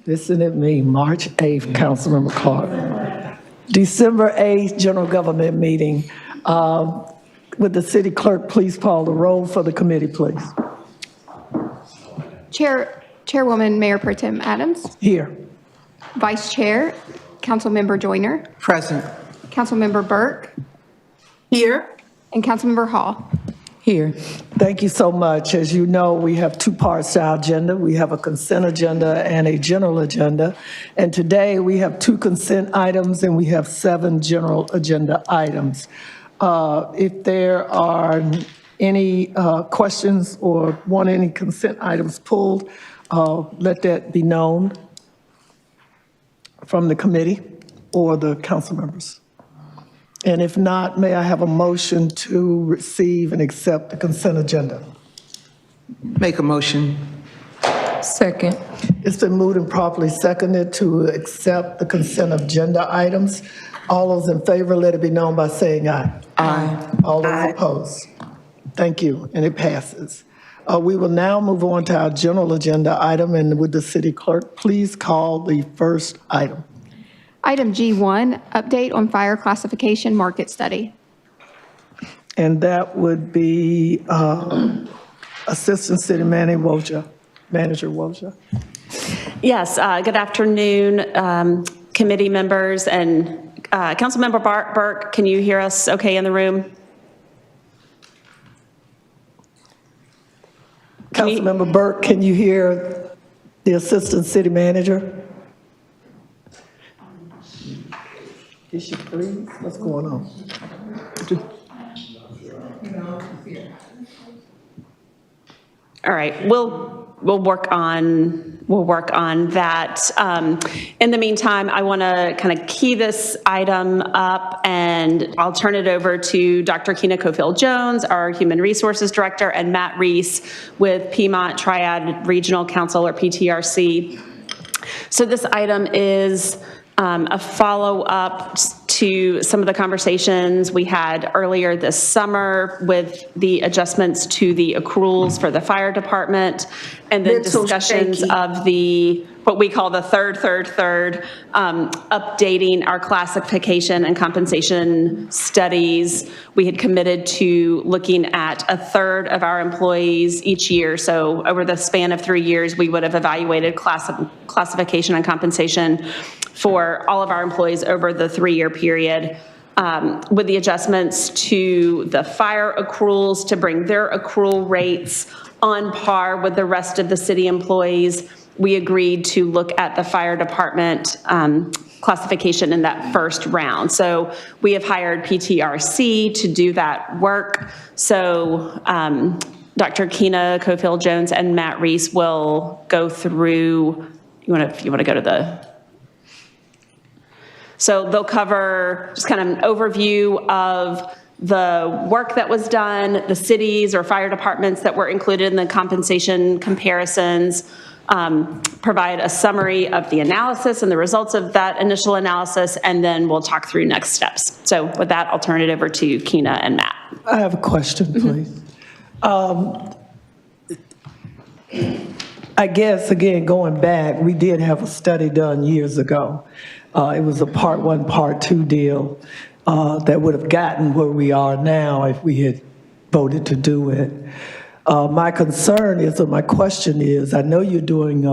Isn't it me? March 8th, Councilmember Clark. December 8th, general government meeting. Would the city clerk please call the roll for the committee, please? Chairwoman Mayor Pro Tem Adams. Here. Vice Chair, Councilmember Joyner. Present. Councilmember Burke. Here. And Councilmember Hall. Here. Thank you so much. As you know, we have two parts to our agenda. We have a consent agenda and a general agenda. And today we have 2 consent items and we have 7 general agenda items. If there are any questions or want any consent items pulled, let that be known from the committee or the council members. And if not, may I have a motion to receive and accept the consent agenda? Make a motion. Second. It's been moved and properly seconded to accept the consent agenda items. All those in favor, let it be known by saying aye. Aye. All those opposed? Thank you, and it passes. We will now move on to our general agenda item, and would the city clerk please call the first item? Item G1, update on fire classification market study. And that would be Assistant City Manager Wojda. Yes, good afternoon, committee members and Councilmember Burke, can you hear us okay in the room? Councilmember Burke, can you hear the Assistant City Manager? Is she freeze? What's going on? All right, we'll work on that. In the meantime, I want to kind of key this item up, and I'll turn it over to Dr. Keena Cofield-Jones, our Human Resources Director, and Matt Reese with Piedmont Triad Regional Council, or PTRC. So this item is a follow-up to some of the conversations we had earlier this summer with the adjustments to the accruals for the fire department, and then discussions of the, what we call the third, updating our classification and compensation studies. We had committed to looking at a third of our employees each year. So over the span of 3 years, we would have evaluated classification and compensation for all of our employees over the 3-year period, with the adjustments to the fire accruals to bring their accrual rates on par with the rest of the city employees. We agreed to look at the fire department classification in that first round. So we have hired PTRC to do that work. So Dr. Keena Cofield-Jones and Matt Reese will go through, if you want to go to the, so they'll cover just kind of an overview of the work that was done, the cities or fire departments that were included in the compensation comparisons, provide a summary of the analysis and the results of that initial analysis, and then we'll talk through next steps. So with that, I'll turn it over to Keena and Matt. I have a question, please. I guess, again, going back, we did have a study done years ago. It was a part 1, part 2 deal that would have gotten where we are now if we had voted to do it. My concern is, or my question is, I know you're doing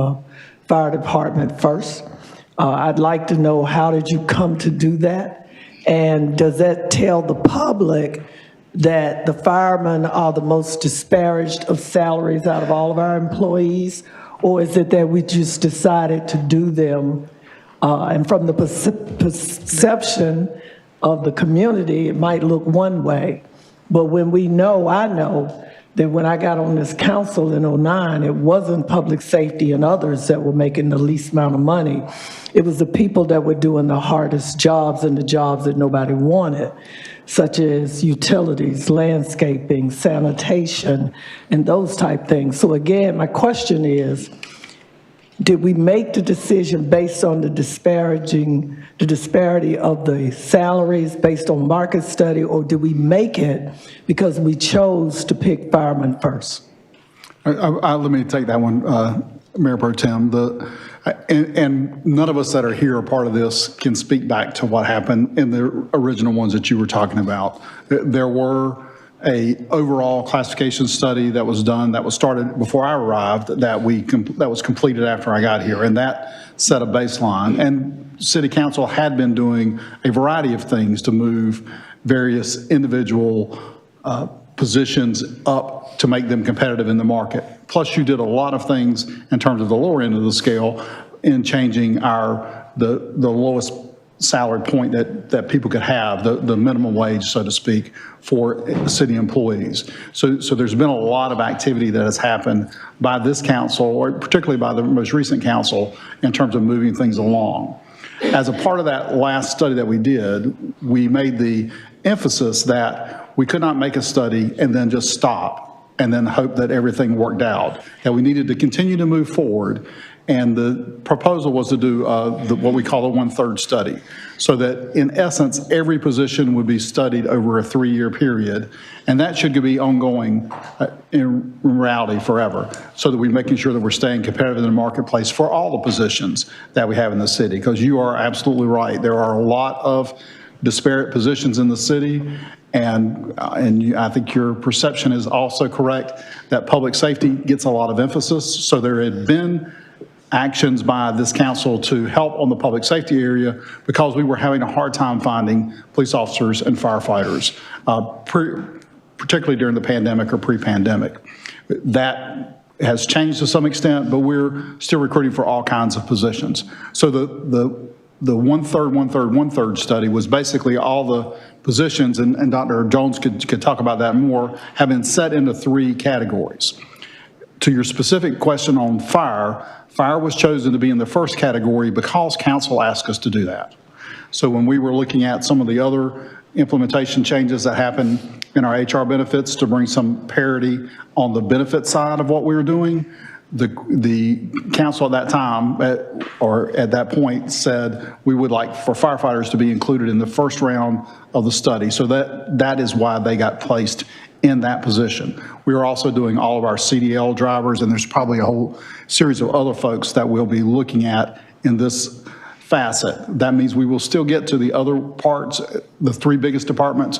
fire department first. I'd like to know, how did you come to do that? And does that tell the public that the firemen are the most disparaged of salaries out of all of our employees? Or is it that we just decided to do them, and from the perception of the community, it might look one way, but when we know, I know, that when I got on this council in '09, it wasn't public safety and others that were making the least amount of money. It was the people that were doing the hardest jobs and the jobs that nobody wanted, such as utilities, landscaping, sanitation, and those type things. So again, my question is, did we make the decision based on the disparity of the salaries based on market study, or did we make it because we chose to pick firemen first? Let me take that one. Mayor Pro Tem, and none of us that are here are part of this can speak back to what happened in the original ones that you were talking about. There were a overall classification study that was done, that was started before I arrived, that was completed after I got here, and that set a baseline. And City Council had been doing a variety of things to move various individual positions up to make them competitive in the market. Plus, you did a lot of things in terms of the lower end of the scale in changing the lowest salary point that people could have, the minimum wage, so to speak, for city employees. So there's been a lot of activity that has happened by this council, or particularly by the most recent council, in terms of moving things along. As a part of that last study that we did, we made the emphasis that we could not make a study and then just stop and then hope that everything worked out, that we needed to continue to move forward. And the proposal was to do what we call a 1/3 study, so that in essence, every position would be studied over a 3-year period. And that should be ongoing in reality forever, so that we're making sure that we're staying competitive in the marketplace for all the positions that we have in the city. Because you are absolutely right. There are a lot of disparate positions in the city. And I think your perception is also correct that public safety gets a lot of emphasis. So there had been actions by this council to help on the public safety area because we were having a hard time finding police officers and firefighters, particularly during the pandemic or pre-pandemic. That has changed to some extent, but we're still recruiting for all kinds of positions. So the 1/3, 1/3, 1/3 study was basically all the positions, and Dr. Jones could talk about that more, have been set into 3 categories. To your specific question on fire was chosen to be in the first category because council asked us to do that. So when we were looking at some of the other implementation changes that happened in our HR benefits to bring some parity on the benefit side of what we were doing, the council at that time, or at that point, said we would like for firefighters to be included in the first round of the study. So that is why they got placed in that position. We are also doing all of our CDL drivers, and there's probably a whole series of other folks that we'll be looking at in this facet. That means we will still get to the other parts. The 3 biggest departments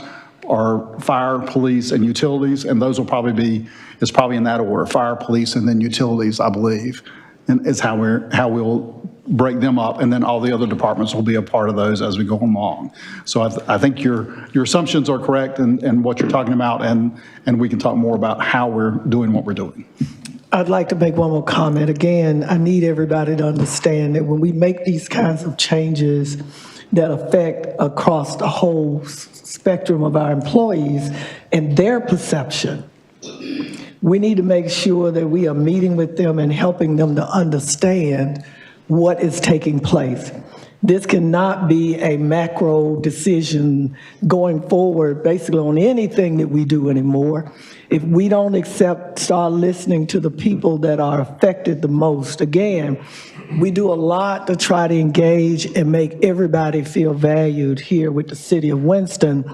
are fire, police, and utilities, and those will probably it's probably in that order: fire, police, and then utilities, I believe, and is how we'll break them up, and then all the other departments will be a part of those as we go along. So I think your assumptions are correct and what you're talking about, and we can talk more about how we're doing what we're doing. I'd like to make one more comment. Again, I need everybody to understand that when we make these kinds of changes that affect across the whole spectrum of our employees and their perception, we need to make sure that we are meeting with them and helping them to understand what is taking place. This cannot be a macro decision going forward basically on anything that we do anymore. If we don't start listening to the people that are affected the most, again, we do a lot to try to engage and make everybody feel valued here with the city of Winston.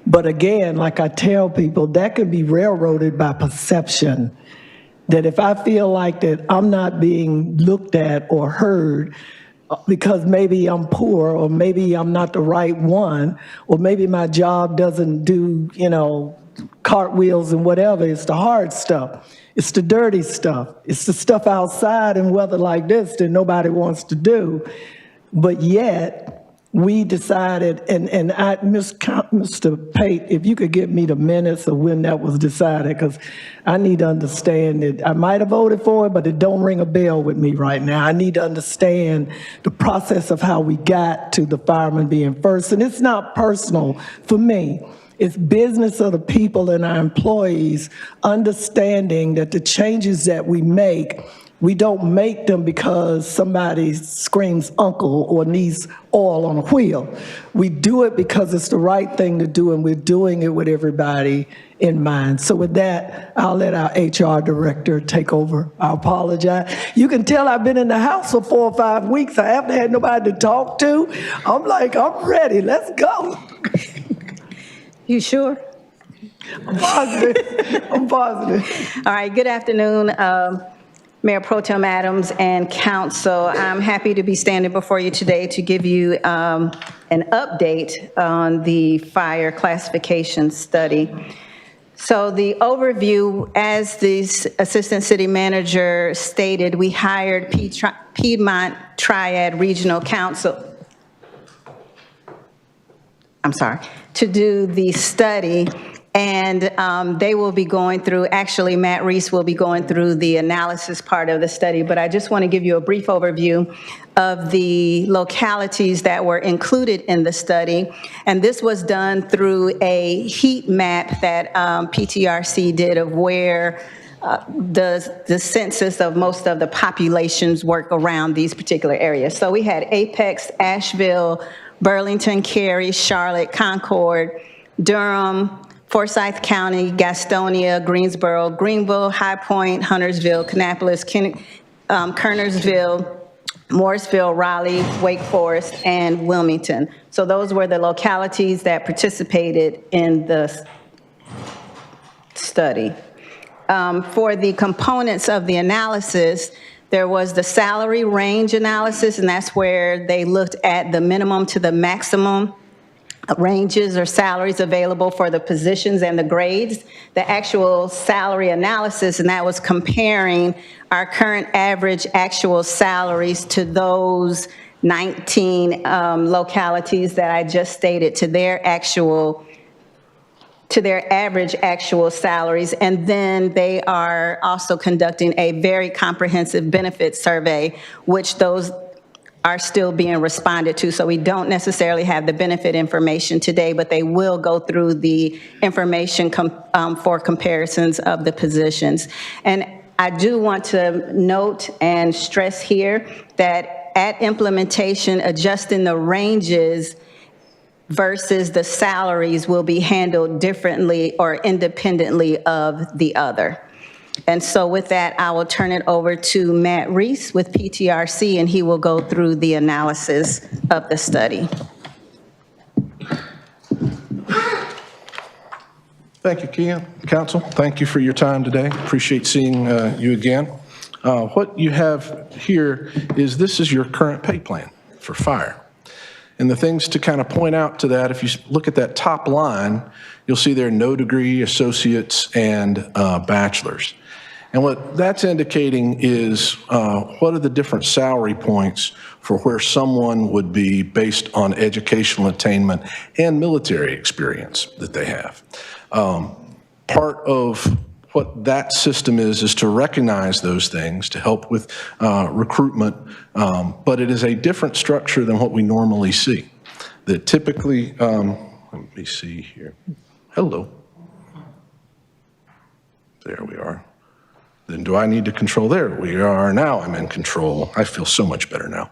But again, like I tell people, that could be railroaded by perception. That if I feel like that I'm not being looked at or heard because maybe I'm poor, or maybe I'm not the right one, or maybe my job doesn't do, cartwheels and whatever, it's the hard stuff. It's the dirty stuff. It's the stuff outside in weather like this that nobody wants to do. But yet, we decided, and Mr. Pate, if you could give me the minutes of when that was decided, because I need to understand it. I might have voted for it, but it don't ring a bell with me right now. I need to understand the process of how we got to the firemen being first. And it's not personal for me. It's business of the people and our employees understanding that the changes that we make, we don't make them because somebody screams uncle or needs oil on a wheel. We do it because it's the right thing to do, and we're doing it with everybody in mind. So with that, I'll let our HR director take over. I apologize. You can tell I've been in the house for 4 or 5 weeks. I haven't had nobody to talk to. I'm ready. Let's go. You sure? I'm positive. All right, good afternoon. Mayor Pro Tem Adams and Council. I'm happy to be standing before you today to give you an update on the fire classification study. So the overview, as the Assistant City Manager stated, we hired Piedmont Triad Regional Council, to do the study. And they will be going through, actually Matt Reese will be going through the analysis part of the study, but I just want to give you a brief overview of the localities that were included in the study. And this was done through a heat map that PTRC did of where the census of most of the populations work around these particular areas. So we had Apex, Asheville, Burlington, Cary, Charlotte, Concord, Durham, Forsyth County, Gastonia, Greensboro, Greenville, High Point, Huntersville, Kannapolis, Kernersville, Morrisville, Raleigh, Wake Forest, and Wilmington. So those were the localities that participated in the study. For the components of the analysis, there was the salary range analysis, and that's where they looked at the minimum to the maximum ranges or salaries available for the positions and the grades. The actual salary analysis, and that was comparing our current average actual salaries to those 19 localities that I just stated, to their average actual salaries. And then they are also conducting a very comprehensive benefits survey, which those are still being responded to. So we don't necessarily have the benefit information today, but they will go through the information for comparisons of the positions. And I do want to note and stress here that at implementation, adjusting the ranges versus the salaries will be handled differently or independently of the other. And so with that, I will turn it over to Matt Reese with PTRC, and he will go through the analysis of the study. Thank you, Kia. Council, thank you for your time today. Appreciate seeing you again. What you have here is this is your current pay plan for fire. And the things to kind of point out to that, if you look at that top line, you'll see there no degree, associates, and bachelors. And what that's indicating is what are the different salary points for where someone would be based on educational attainment and military experience that they have. Part of what that system is to recognize those things, to help with recruitment, but it is a different structure than what we normally see. That typically, let me see here. Hello. There we are. Then do I need to control? There we are. Now I'm in control. I feel so much better now.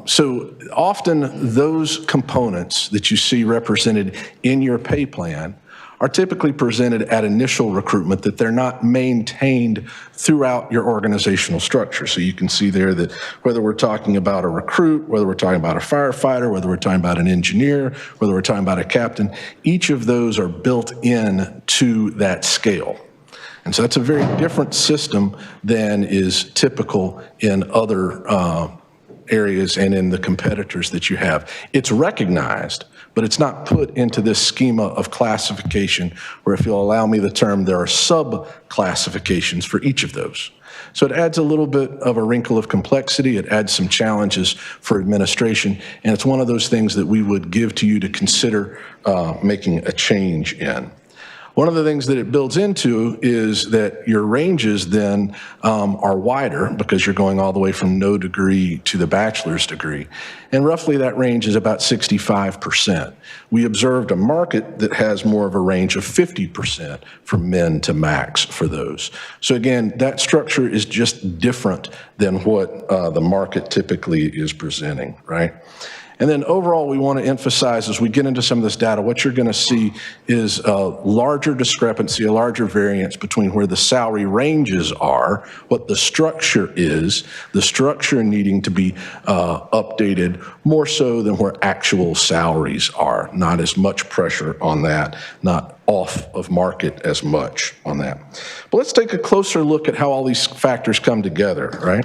So often those components that you see represented in your pay plan are typically presented at initial recruitment, that they're not maintained throughout your organizational structure. So you can see there that whether we're talking about a recruit, whether we're talking about a firefighter, whether we're talking about an engineer, whether we're talking about a captain, each of those are built in to that scale. And so that's a very different system than is typical in other areas and in the competitors that you have. It's recognized, but it's not put into this schema of classification where, if you'll allow me the term, there are sub-classifications for each of those. So it adds a little bit of a wrinkle of complexity. It adds some challenges for administration, and it's one of those things that we would give to you to consider making a change in. One of the things that it builds into is that your ranges then are wider because you're going all the way from no degree to the bachelor's degree. And roughly that range is about 65%. We observed a market that has more of a range of 50% from min to max for those. So again, that structure is just different than what the market typically is presenting, right? And then overall, we want to emphasize as we get into some of this data, what you're going to see is a larger discrepancy, a larger variance between where the salary ranges are, what the structure is, the structure needing to be updated more so than where actual salaries are. Not as much pressure on that, not off of market as much on that. But let's take a closer look at how all these factors come together, right?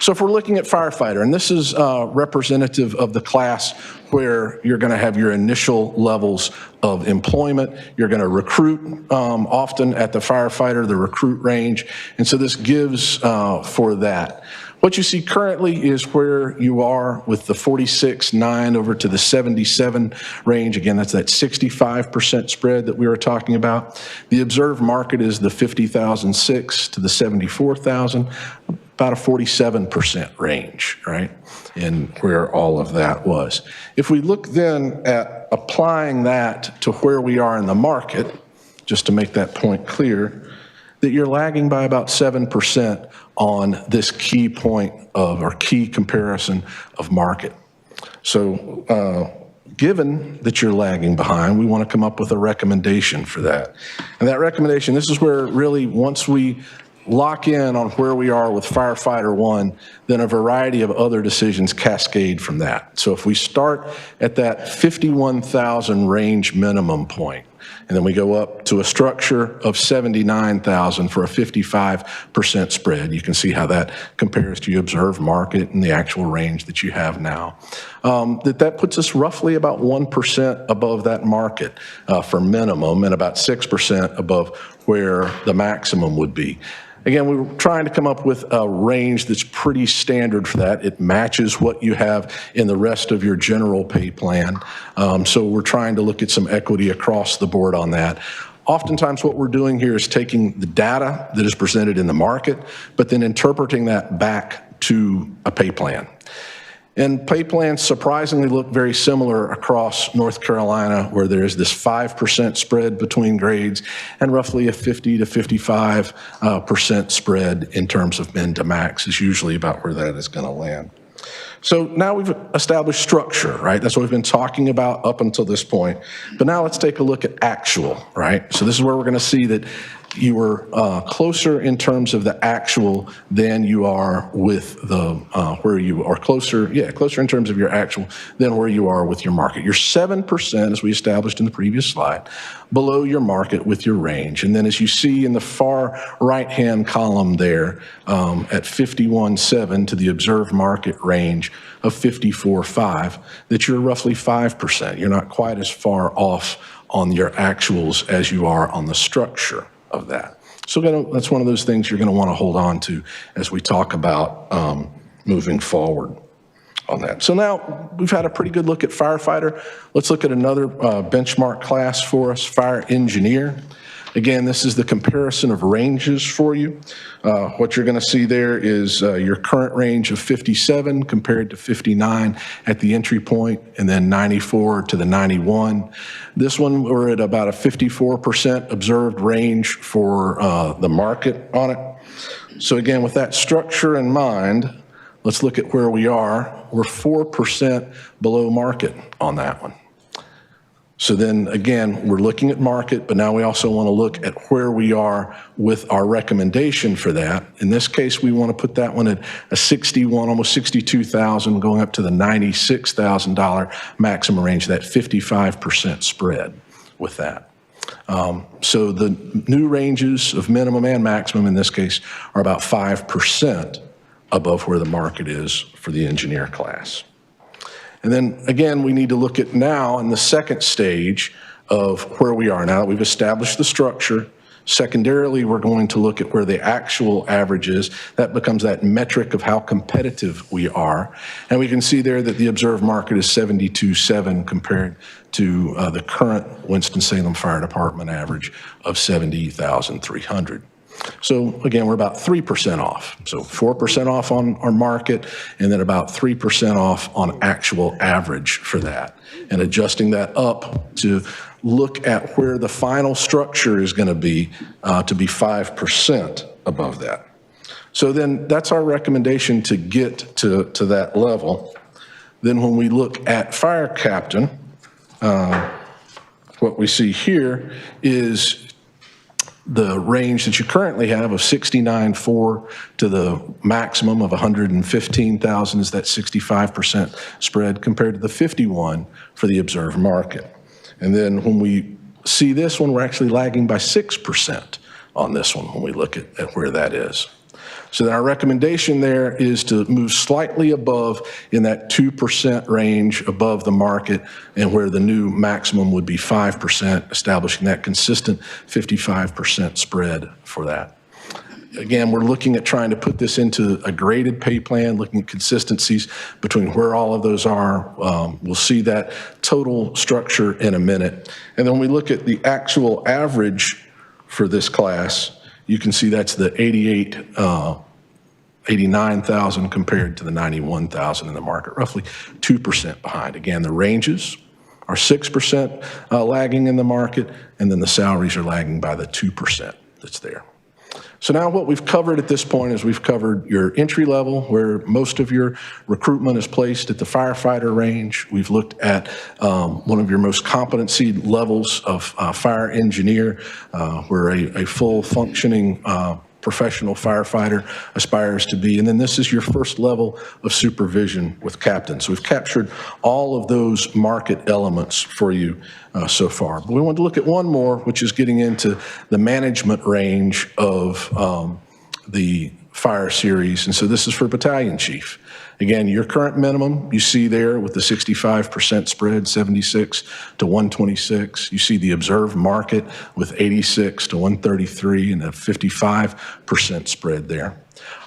So if we're looking at firefighter, and this is representative of the class where you're going to have your initial levels of employment. You're going to recruit often at the firefighter, the recruit range, and so this gives for that. What you see currently is where you are with the 46.9 over to the 77 range. Again, that's that 65% spread that we were talking about. The observed market is the 50,006 to the 74,000, about a 47% range, right? And where all of that was. If we look then at applying that to where we are in the market, just to make that point clear, that you're lagging by about 7% on this key point of, or key comparison of market. So given that you're lagging behind, we want to come up with a recommendation for that. And that recommendation, this is where really once we lock in on where we are with firefighter 1, then a variety of other decisions cascade from that. So if we start at that 51,000 range minimum point, and then we go up to a structure of 79,000 for a 55% spread. You can see how that compares to your observed market and the actual range that you have now. That puts us roughly about 1% above that market for minimum and about 6% above where the maximum would be. Again, we were trying to come up with a range that's pretty standard for that. It matches what you have in the rest of your general pay plan. So we're trying to look at some equity across the board on that. Oftentimes what we're doing here is taking the data that is presented in the market, but then interpreting that back to a pay plan. And pay plans surprisingly look very similar across North Carolina, where there is this 5% spread between grades and roughly a 50 to 55% spread in terms of min to max is usually about where that is going to land. So now we've established structure, right? That's what we've been talking about up until this point. But now let's take a look at actual, right? So this is where we're going to see that you were closer in terms of the actual than you are with the where you are closer in terms of your actual than where you are with your market. You're 7%, as we established in the previous slide, below your market with your range. And then as you see in the far right-hand column there at 51.7 to the observed market range of 54.5, that you're roughly 5%. You're not quite as far off on your actuals as you are on the structure of that. So that's one of those things you're going to want to hold on to as we talk about moving forward on that. So now we've had a pretty good look at firefighter. Let's look at another benchmark class for us, fire engineer. Again, this is the comparison of ranges for you. What you're going to see there is your current range of 57 compared to 59 at the entry point, and then 94 to the 91. This one, we're at about a 54% observed range for the market on it. So again, with that structure in mind, let's look at where we are. We're 4% below market on that one. So then again, we're looking at market, but now we also want to look at where we are with our recommendation for that. In this case, we want to put that one at a 61, almost 62,000, going up to the $96,000 maximum range, that 55% spread with that. So the new ranges of minimum and maximum in this case are about 5% above where the market is for the engineer class. And then again, we need to look at now in the second stage of where we are. Now that we've established the structure, secondarily, we're going to look at where the actual average is. That becomes that metric of how competitive we are. And we can see there that the observed market is 72.7 compared to the current Winston-Salem Fire Department average of 70,300. So again, we're about 3% off. So 4% off on our market, and then about 3% off on actual average for that. And adjusting that up to look at where the final structure is going to be 5% above that. So then that's our recommendation to get to that level. Then when we look at fire captain, what we see here is the range that you currently have of 69.4 to the maximum of 115,000 is that 65% spread compared to the 51 for the observed market. And then when we see this one, we're actually lagging by 6% on this one when we look at where that is. So then our recommendation there is to move slightly above in that 2% range above the market, and where the new maximum would be 5%, establishing that consistent 55% spread for that. Again, we're looking at trying to put this into a graded pay plan, looking at consistencies between where all of those are. We'll see that total structure in a minute. And then when we look at the actual average for this class, you can see that's the 89,000 compared to the 91,000 in the market, roughly 2% behind. Again, the ranges are 6% lagging in the market, and then the salaries are lagging by the 2% that's there. So now what we've covered at this point is we've covered your entry level, where most of your recruitment is placed at the firefighter range. We've looked at one of your most competency levels of fire engineer, where a full functioning professional firefighter aspires to be. And then this is your first level of supervision with captain. So we've captured all of those market elements for you so far. But we want to look at one more, which is getting into the management range of the fire series. And so this is for battalion chief. Again, your current minimum, you see there with the 65% spread, 76 to 126. You see the observed market with 86 to 133 and a 55% spread there.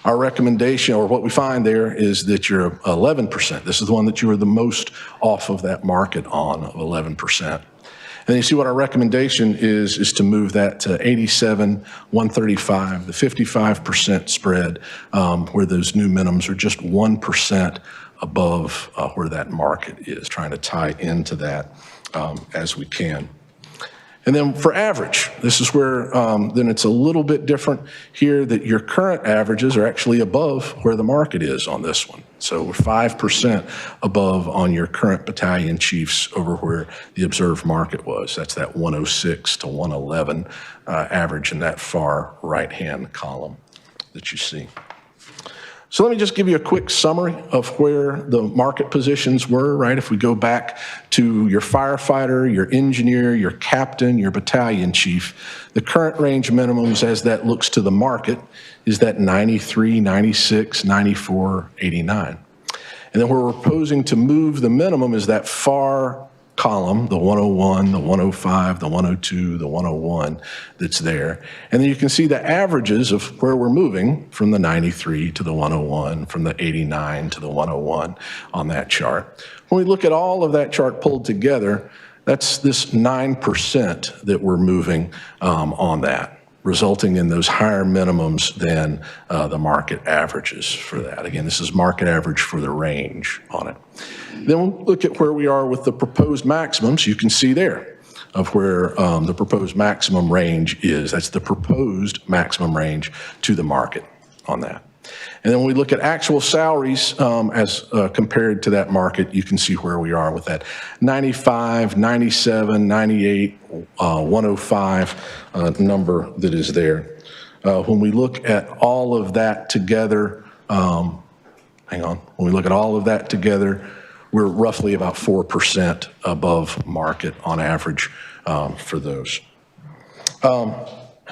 Our recommendation, or what we find there, is that you're 11%. This is the one that you are the most off of that market on, of 11%. And you see what our recommendation is to move that to 87, 135, the 55% spread, where those new minimums are just 1% above where that market is, trying to tie into that as we can. And then for average, this is where then it's a little bit different here, that your current averages are actually above where the market is on this one. So we're 5% above on your current battalion chiefs over where the observed market was. That's that 106 to 111 average in that far right-hand column that you see. So let me just give you a quick summary of where the market positions were, right? If we go back to your firefighter, your engineer, your captain, your battalion chief, the current range minimums as that looks to the market is that 93, 96, 94, 89. And then where we're proposing to move the minimum is that far column, the 101, the 105, the 102, the 101 that's there. And then you can see the averages of where we're moving from the 93 to the 101, from the 89 to the 101 on that chart. When we look at all of that chart pulled together, that's this 9% that we're moving on that, resulting in those higher minimums than the market averages for that. Again, this is market average for the range on it. Then we'll look at where we are with the proposed maximums. You can see there of where the proposed maximum range is. That's the proposed maximum range to the market on that. And then when we look at actual salaries as compared to that market, you can see where we are with that 95, 97, 98, 105 number that is there. When we look at all of that together, when we look at all of that together, we're roughly about 4% above market on average for those.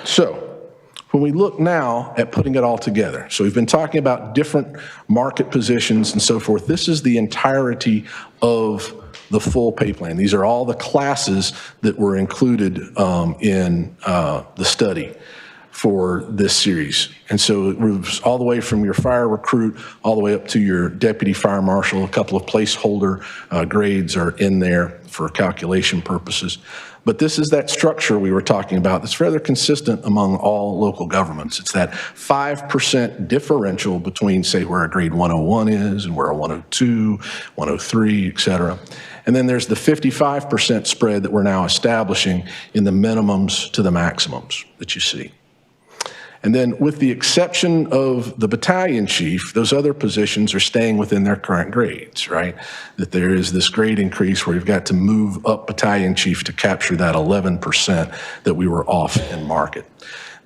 So when we look now at putting it all together, so we've been talking about different market positions and so forth. This is the entirety of the full pay plan. These are all the classes that were included in the study for this series. And so it moves all the way from your fire recruit all the way up to your deputy fire marshal. A couple of placeholder grades are in there for calculation purposes. But this is that structure we were talking about that's rather consistent among all local governments. It's that 5% differential between, say, where a grade 101 is and where a 102, 103, et cetera. And then there's the 55% spread that we're now establishing in the minimums to the maximums that you see. And then with the exception of the battalion chief, those other positions are staying within their current grades, right? That there is this grade increase where you've got to move up battalion chief to capture that 11% that we were off in market.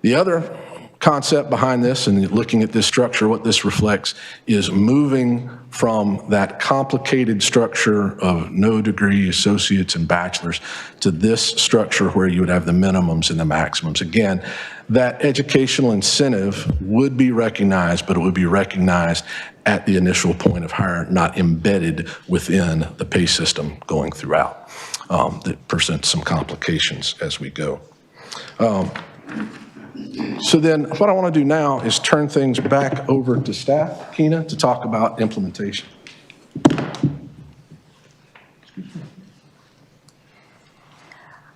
The other concept behind this and looking at this structure, what this reflects is moving from that complicated structure of no degree associates and bachelors to this structure where you would have the minimums and the maximums. Again, that educational incentive would be recognized, but it would be recognized at the initial point of hire, not embedded within the pay system going throughout. That presents some complications as we go. So then what I want to do now is turn things back over to staff, Keena, to talk about implementation.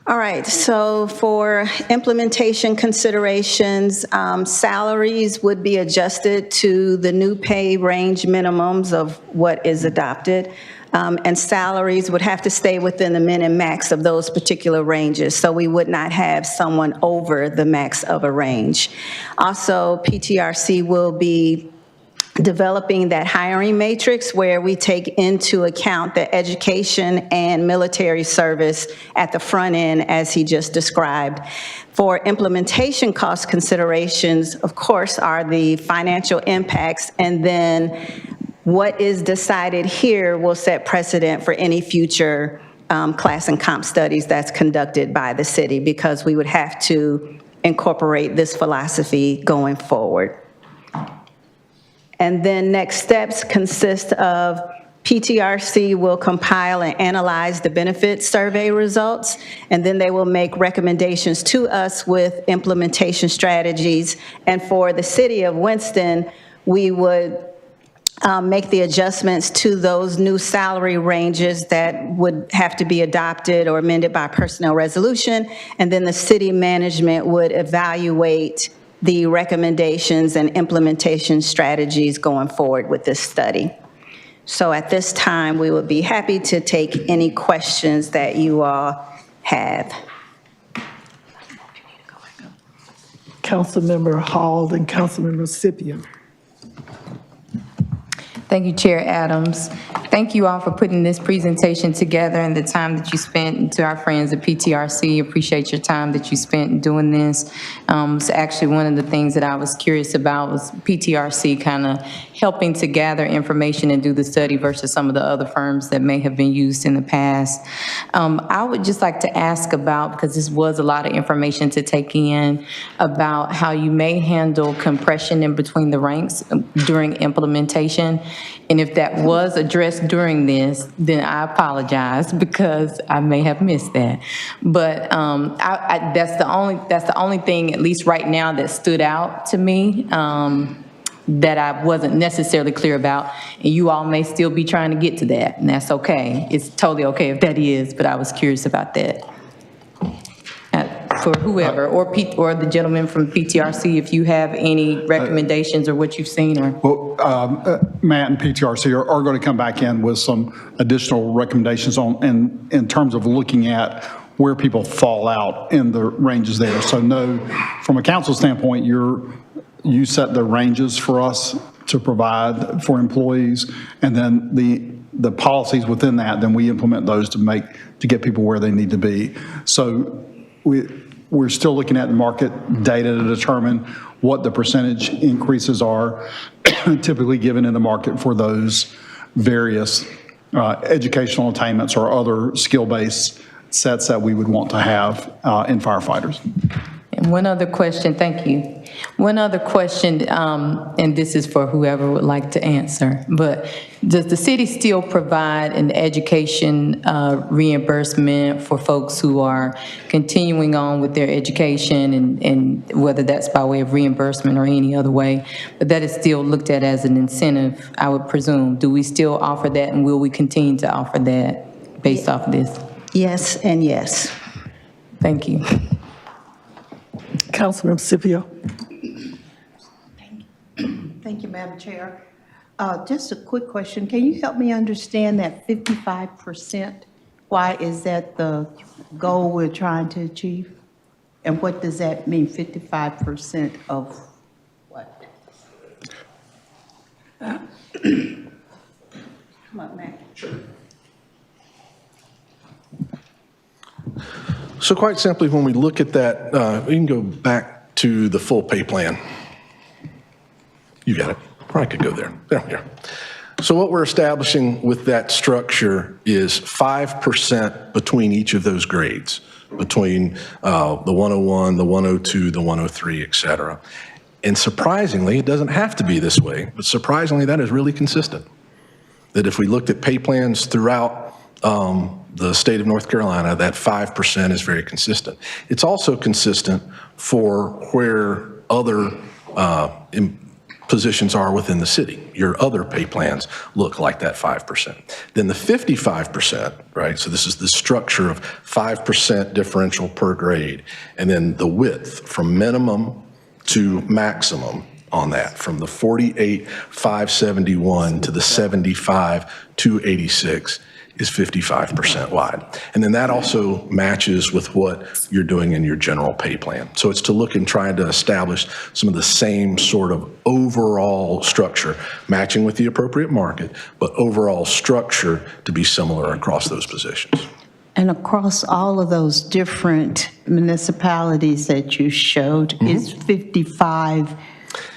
All right, so for implementation considerations, salaries would be adjusted to the new pay range minimums of what is adopted, and salaries would have to stay within the min and max of those particular ranges, so we would not have someone over the max of a range. Also, PTRC will be developing that hiring matrix where we take into account the education and military service at the front end, as he just described. For implementation cost considerations, of course, are the financial impacts, and then what is decided here will set precedent for any future class and comp studies that's conducted by the city, because we would have to incorporate this philosophy going forward. And then next steps consist of PTRC will compile and analyze the benefit survey results, and then they will make recommendations to us with implementation strategies. And for the city of Winston, we would make the adjustments to those new salary ranges that would have to be adopted or amended by personnel resolution, and then the city management would evaluate the recommendations and implementation strategies going forward with this study. So at this time, we would be happy to take any questions that you all have. Councilmember Hall and Councilmember Scipio. Thank you, Chair Adams. Thank you all for putting this presentation together and the time that you spent, and to our friends at PTRC, appreciate your time that you spent doing this. It's actually one of the things that I was curious about was PTRC kind of helping to gather information and do the study versus some of the other firms that may have been used in the past. I would just like to ask about, because this was a lot of information to take in, about how you may handle compression in between the ranks during implementation. And if that was addressed during this, then I apologize because I may have missed that. But that's the only thing, at least right now, that stood out to me that I wasn't necessarily clear about. And you all may still be trying to get to that, and that's okay. It's totally okay if that is, but I was curious about that. For whoever, or the gentleman from PTRC, if you have any recommendations or what you've seen, or. Well, Matt and PTRC are going to come back in with some additional recommendations on, in terms of looking at where people fall out in the ranges there. So no, from a council standpoint, you set the ranges for us to provide for employees, and then the policies within that, then we implement those to get people where they need to be. So we're still looking at the market data to determine what the percentage increases are typically given in the market for those various educational attainments or other skill-based sets that we would want to have in firefighters. And one other question, thank you. One other question, and this is for whoever would like to answer, but does the city still provide an education reimbursement for folks who are continuing on with their education, and whether that's by way of reimbursement or any other way, but that is still looked at as an incentive, I would presume. Do we still offer that, and will we continue to offer that based off of this? Yes and yes. Thank you. Councilmember Scipio. Thank you, Madam Chair. Just a quick question. Can you help me understand that 55%? Why is that the goal we're trying to achieve? And what does that mean, 55% of what? Come on, Matt. Sure. So quite simply, when we look at that, we can go back to the full pay plan. You got it. Or I could go there. There we are. So what we're establishing with that structure is 5% between each of those grades, between the 101, the 102, the 103, et cetera. And surprisingly, it doesn't have to be this way, but surprisingly, that is really consistent. That if we looked at pay plans throughout the state of North Carolina, that 5% is very consistent. It's also consistent for where other positions are within the city. Your other pay plans look like that 5%. Then the 55%, right? So this is the structure of 5% differential per grade, and then the width from minimum to maximum on that, from the 48,571 to the 75,286 is 55% wide. And then that also matches with what you're doing in your general pay plan. So it's to look and try to establish some of the same sort of overall structure, matching with the appropriate market, but overall structure to be similar across those positions. And across all of those different municipalities that you showed, is 55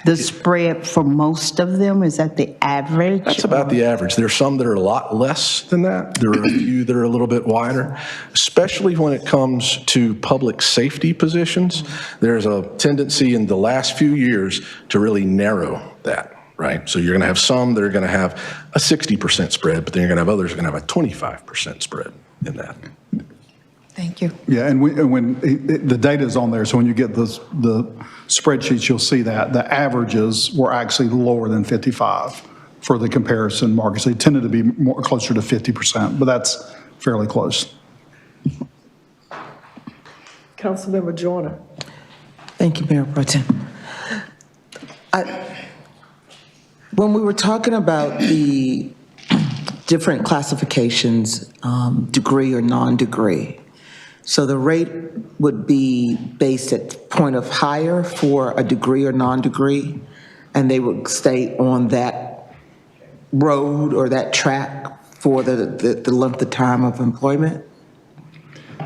the spread for most of them? Is that the average? That's about the average. There are some that are a lot less than that. There are a few that are a little bit wider, especially when it comes to public safety positions. There's a tendency in the last few years to really narrow that, right? So you're going to have some that are going to have a 60% spread, but then you're going to have others that are going to have a 25% spread in that. Thank you. Yeah, and when the data is on there, so when you get the spreadsheets, you'll see that the averages were actually lower than 55 for the comparison markets. They tended to be more closer to 50%, but that's fairly close. Councilmember Joyner. Thank you, Mayor Pro Tem. When we were talking about the different classifications, degree or non-degree, so the rate would be based at point of hire for a degree or non-degree, and they would stay on that road or that track for the length of time of employment?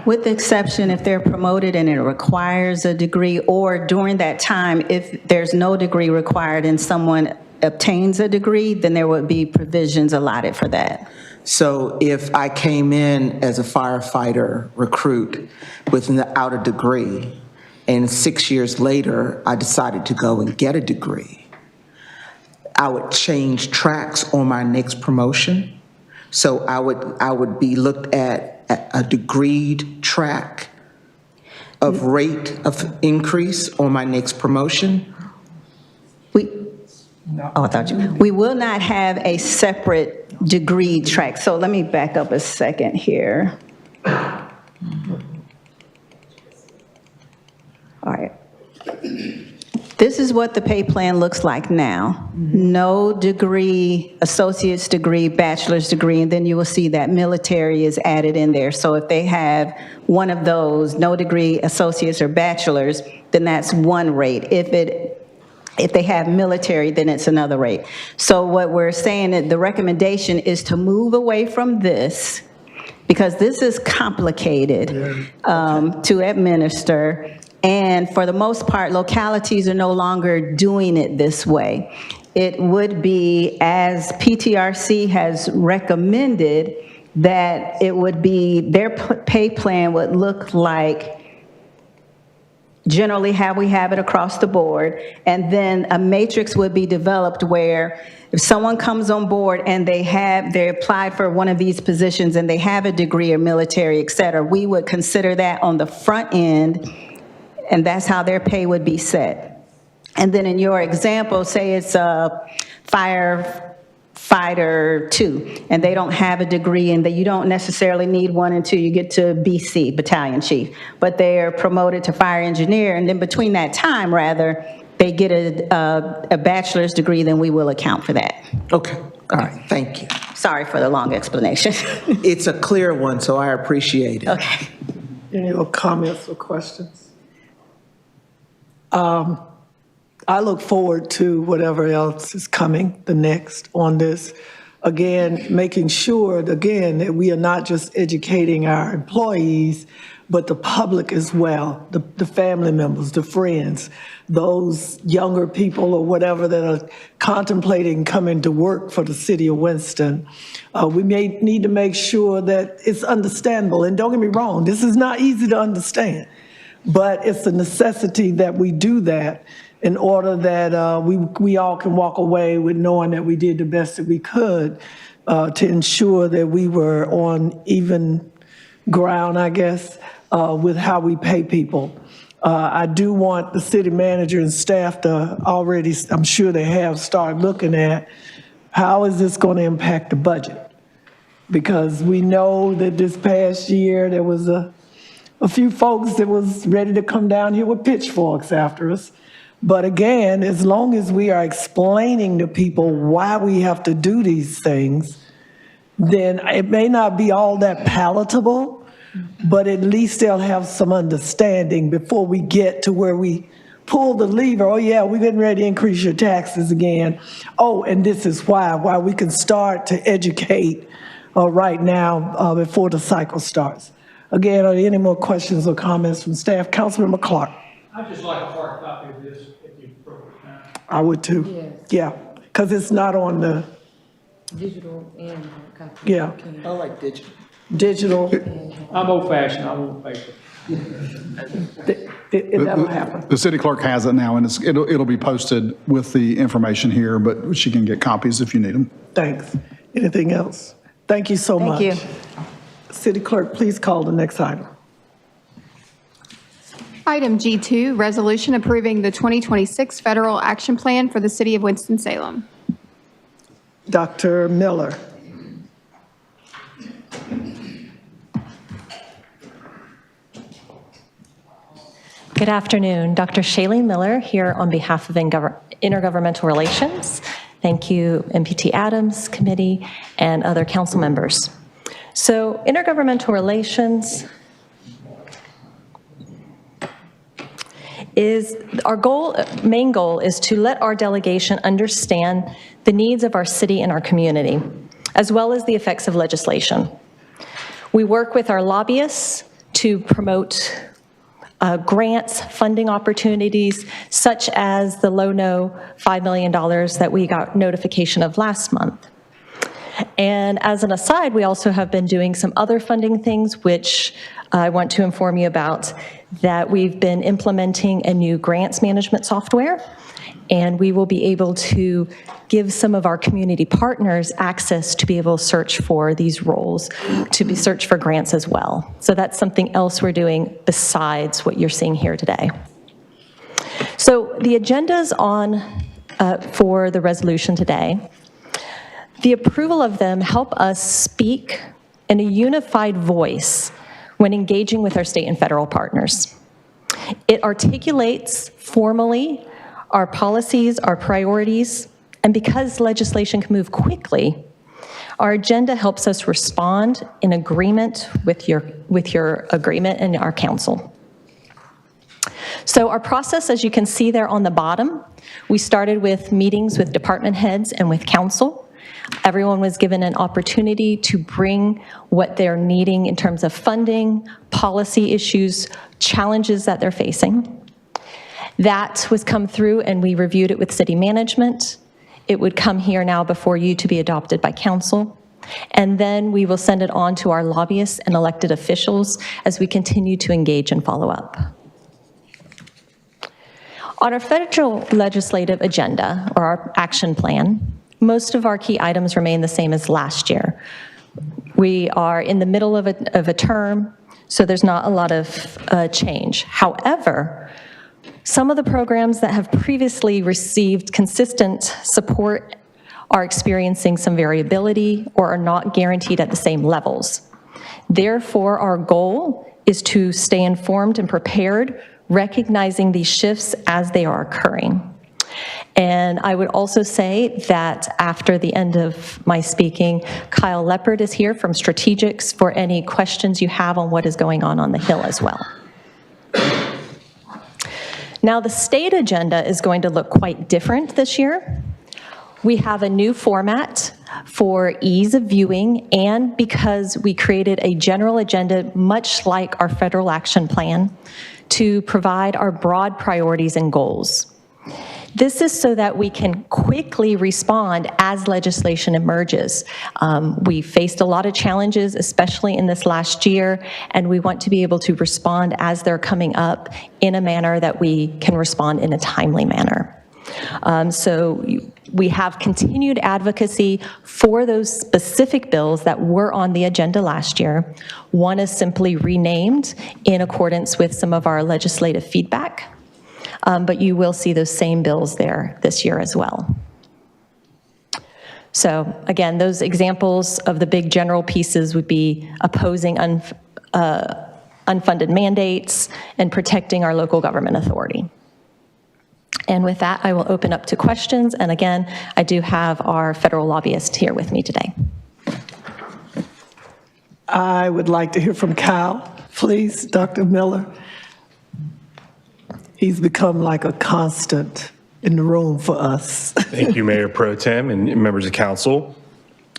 With the exception if they're promoted and it requires a degree, or during that time, if there's no degree required and someone obtains a degree, then there would be provisions allotted for that. So if I came in as a firefighter recruit without a degree, and 6 years later, I decided to go and get a degree, I would change tracks on my next promotion. So I would be looked at a degreed track of rate of increase on my next promotion. We will not have a separate degree track. So let me back up a second here. All right. This is what the pay plan looks like now. No degree, associate's degree, bachelor's degree, and then you will see that military is added in there. So if they have one of those, no degree, associates or bachelor's, then that's one rate. If they have military, then it's another rate. So what we're saying is the recommendation is to move away from this, because this is complicated to administer. And for the most part, localities are no longer doing it this way. It would be, as PTRC has recommended, that it would be, their pay plan would look like generally how we have it across the board, and then a matrix would be developed where if someone comes on board and they applied for one of these positions and they have a degree or military, et cetera, we would consider that on the front end, and that's how their pay would be set. And then in your example, say it's a firefighter 2, and they don't have a degree, and that you don't necessarily need 1 and 2, you get to BC, battalion chief, but they're promoted to fire engineer, and then between that time, rather, they get a bachelor's degree, then we will account for that. Okay, all right, thank you. Sorry for the long explanation. It's a clear one, so I appreciate it. Okay. Any other comments or questions? I look forward to whatever else is coming, the next on this. Again, making sure, again, that we are not just educating our employees, but the public as well, the family members, the friends, those younger people or whatever that are contemplating coming to work for the city of Winston. We may need to make sure that it's understandable. And don't get me wrong, this is not easy to understand, but it's a necessity that we do that in order that we all can walk away with knowing that we did the best that we could to ensure that we were on even ground, I guess, with how we pay people. I do want the city manager and staff to already, I'm sure they have, started looking at how is this going to impact the budget? Because we know that this past year there was a few folks that was ready to come down here with pitchforks after us. But again, as long as we are explaining to people why we have to do these things, then it may not be all that palatable, but at least they'll have some understanding before we get to where we pull the lever. Oh yeah, we're getting ready to increase your taxes again. Oh, and this is why we can start to educate right now before the cycle starts. Again, are there any more questions or comments from staff? Councilmember Clark. I'd just like a hard copy of this if you appropriate now. I would too. Yes. Yeah, because it's not on the, Digital and copy. yeah, I like digital. digital. I'm old fashioned, I want paper. It never happened. The city clerk has it now, and it'll be posted with the information here, but she can get copies if you need them. Thanks. Anything else? Thank you so much. Thank you. City clerk, please call the next item. Item G2, resolution approving the 2026 federal action plan for the city of Winston-Salem. Dr. Miller. Good afternoon. Dr. Shailene Miller here on behalf of Intergovernmental Relations. Thank you, MPT Adams Committee and other council members. So Intergovernmental Relations is our main goal is to let our delegation understand the needs of our city and our community, as well as the effects of legislation. We work with our lobbyists to promote grants, funding opportunities, such as the low-no $5 million that we got notification of last month. And as an aside, we also have been doing some other funding things, which I want to inform you about, that we've been implementing a new grants management software, and we will be able to give some of our community partners access to be able to search for these roles, to search for grants as well. So that's something else we're doing besides what you're seeing here today. So the agenda's on for the resolution today. The approval of them help us speak in a unified voice when engaging with our state and federal partners. It articulates formally our policies, our priorities, and because legislation can move quickly, our agenda helps us respond in agreement with your agreement and our council. So our process, as you can see there on the bottom, we started with meetings with department heads and with council. Everyone was given an opportunity to bring what they're needing in terms of funding, policy issues, challenges that they're facing. That was come through and we reviewed it with city management. It would come here now before you to be adopted by council. And then we will send it on to our lobbyists and elected officials as we continue to engage and follow up. On our federal legislative agenda, or our action plan, most of our key items remain the same as last year. We are in the middle of a term, so there's not a lot of change. However, some of the programs that have previously received consistent support are experiencing some variability or are not guaranteed at the same levels. Therefore, our goal is to stay informed and prepared, recognizing these shifts as they are occurring. And I would also say that after the end of my speaking, Kyle Leopard is here from Strategics for any questions you have on what is going on the Hill as well. Now, the state agenda is going to look quite different this year. We have a new format for ease of viewing and because we created a general agenda, much like our federal action plan, to provide our broad priorities and goals. This is so that we can quickly respond as legislation emerges. We faced a lot of challenges, especially in this last year, and we want to be able to respond as they're coming up in a manner that we can respond in a timely manner. So we have continued advocacy for those specific bills that were on the agenda last year. One is simply renamed in accordance with some of our legislative feedback. But you will see those same bills there this year as well. So again, those examples of the big general pieces would be opposing unfunded mandates and protecting our local government authority. And with that, I will open up to questions. And again, I do have our federal lobbyist here with me today. I would like to hear from Kyle, please, Dr. Miller. He's become like a constant in the room for us. Thank you, Mayor Pro Tem and members of council.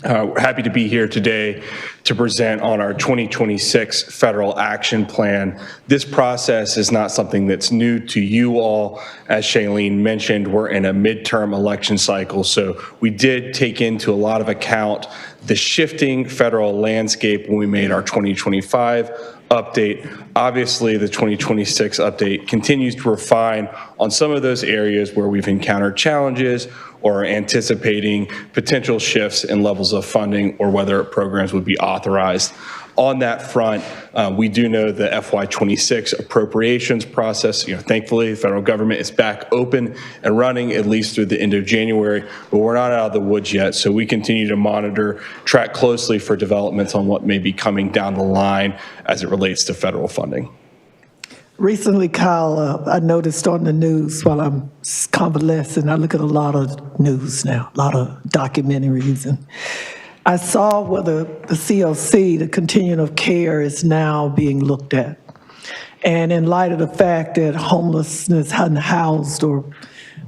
We're happy to be here today to present on our 2026 federal action plan. This process is not something that's new to you all. As Shailene mentioned, we're in a midterm election cycle, so we did take into a lot of account the shifting federal landscape when we made our 2025 update. Obviously, the 2026 update continues to refine on some of those areas where we've encountered challenges or are anticipating potential shifts in levels of funding or whether programs would be authorized. On that front, we do know the FY26 appropriations process. Thankfully, the federal government is back open and running at least through the end of January, but we're not out of the woods yet. So we continue to monitor, track closely for developments on what may be coming down the line as it relates to federal funding. Recently, Kyle, I noticed on the news while I'm convalescing, I look at a lot of news now, a lot of documentaries, and I saw whether the COC, the continuum of care, is now being looked at. And in light of the fact that homelessness, unhoused, or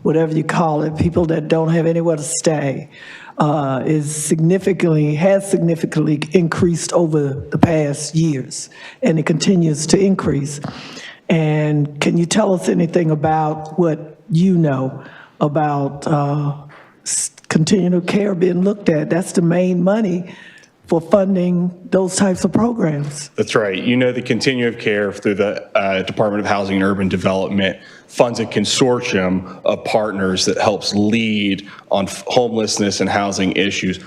whatever you call it, people that don't have anywhere to stay, has significantly increased over the past years, and it continues to increase. And can you tell us anything about what you know about continuum of care being looked at? That's the main money for funding those types of programs. That's right. The continuum of care through the Department of Housing and Urban Development funds a consortium of partners that helps lead on homelessness and housing issues.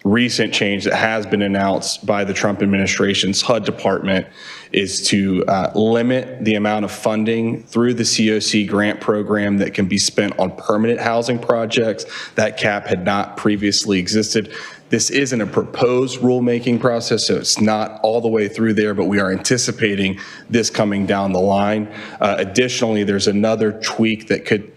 Recent change that has been announced by the Trump administration's HUD department is to limit the amount of funding through the COC grant program that can be spent on permanent housing projects. That cap had not previously existed. This isn't a proposed rulemaking process, so it's not all the way through there, but we are anticipating this coming down the line. Additionally, there's another tweak that could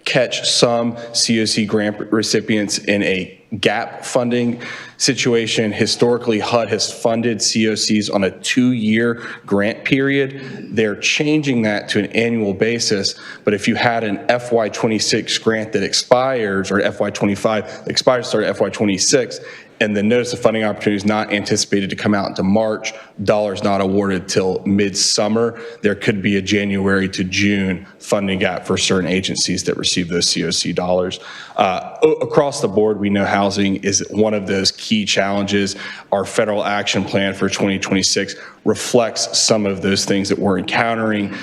catch some COC grant recipients in a gap funding situation. Historically, HUD has funded COCs on a 2-year grant period. They're changing that to an annual basis, but if you had an FY26 grant that expires, or FY25 expires, start at FY26, and the notice of funding opportunity is not anticipated to come out into March, dollars not awarded till midsummer, there could be a January to June funding gap for certain agencies that receive those COC dollars. Across the board, we know housing is one of those key challenges. Our federal action plan for 2026 reflects some of those things that we're encountering,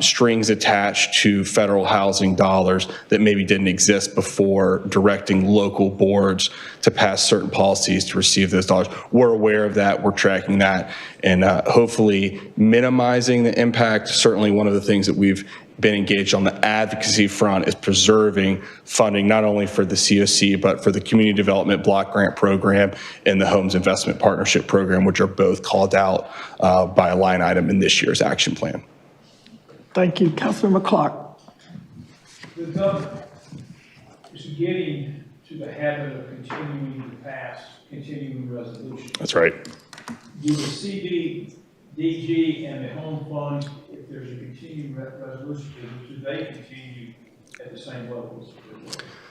strings attached to federal housing dollars that maybe didn't exist before, directing local boards to pass certain policies to receive those dollars. We're aware of that, we're tracking that, and hopefully minimizing the impact. Certainly one of the things that we've been engaged on the advocacy front is preserving funding not only for the COC, but for the Community Development Block Grant Program and the Homes Investment Partnership Program, which are both called out by a line item in this year's action plan. Thank you. Councilman Clark. The government is getting to the habit of continuing to pass continuing resolutions. That's right. Do the CDBG and the home funds, if there's a continuing resolution, do they continue at the same levels?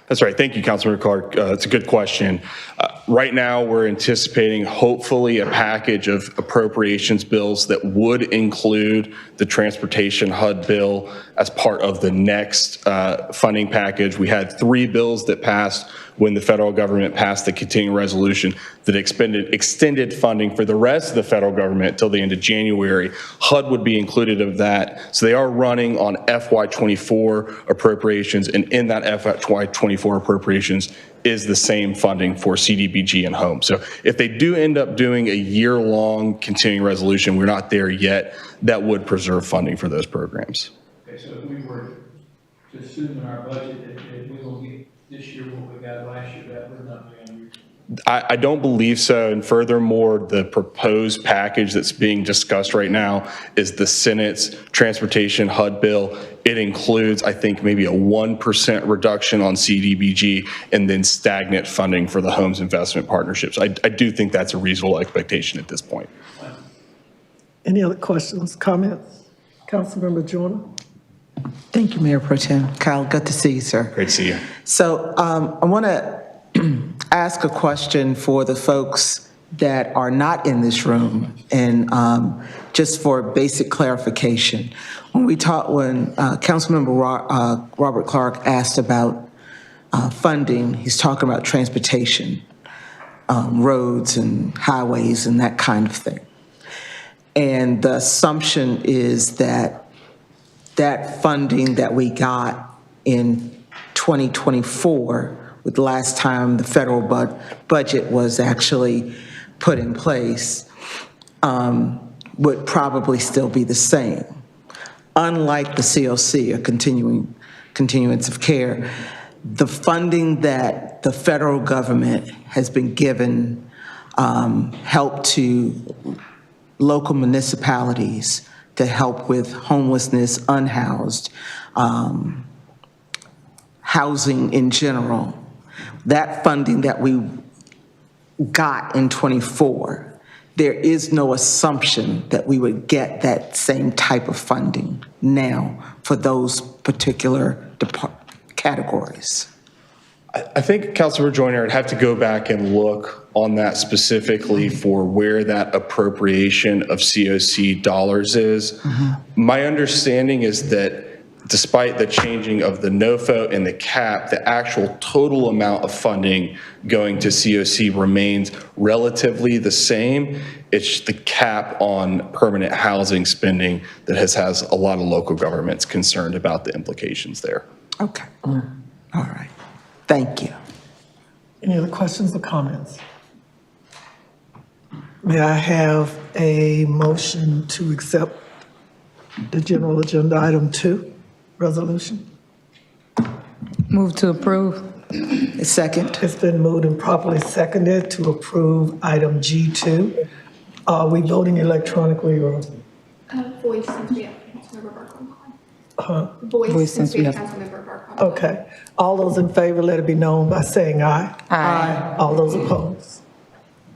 That's right. Thank you, Councilmember Clark. It's a good question. Right now, we're anticipating hopefully a package of appropriations bills that would include the transportation HUD bill as part of the next funding package. We had 3 bills that passed when the federal government passed the continuing resolution that extended funding for the rest of the federal government till the end of January. HUD would be included of that. So they are running on FY24 appropriations, and in that FY24 appropriations is the same funding for CDBG and home. So if they do end up doing a year-long continuing resolution, we're not there yet, that would preserve funding for those programs. Okay, so if we were to assume in our budget that we will get this year what we got last year, that would not be unusual. I don't believe so. And furthermore, the proposed package that's being discussed right now is the Senate's transportation HUD bill. It includes, I think, maybe a 1% reduction on CDBG and then stagnant funding for the homes investment partnerships. I do think that's a reasonable expectation at this point. Any other questions, comments? Councilmember Joyner? Thank you, Mayor Pro Tem. Kyle, good to see you, sir. Great to see you. So I want to ask a question for the folks that are not in this room, and just for basic clarification. When Councilmember Robert Clark asked about funding, he's talking about transportation, roads and highways and that kind of thing. And the assumption is that that funding that we got in 2024, with the last time the federal budget was actually put in place, would probably still be the same. Unlike the COC, or continuance of care, the funding that the federal government has been given help to local municipalities to help with homelessness, unhoused, housing in general. That funding that we got in '24, there is no assumption that we would get that same type of funding now for those particular categories. I think, Councilmember Joyner, I'd have to go back and look on that specifically for where that appropriation of COC dollars is. Mm-hmm. My understanding is that despite the changing of the NOFO and the cap, the actual total amount of funding going to COC remains relatively the same. It's the cap on permanent housing spending that has a lot of local governments concerned about the implications there. Okay. All right. Thank you. Any other questions or comments? May I have a motion to accept the general agenda item 2 resolution? Move to approve. Second. It's been moved and properly seconded to approve item G2. Are we voting electronically or? Voice, since we have Councilmember Burke on the line. Voice, since we have Councilmember Burke on the line. Okay. All those in favor, let it be known by saying aye. Aye. All those opposed?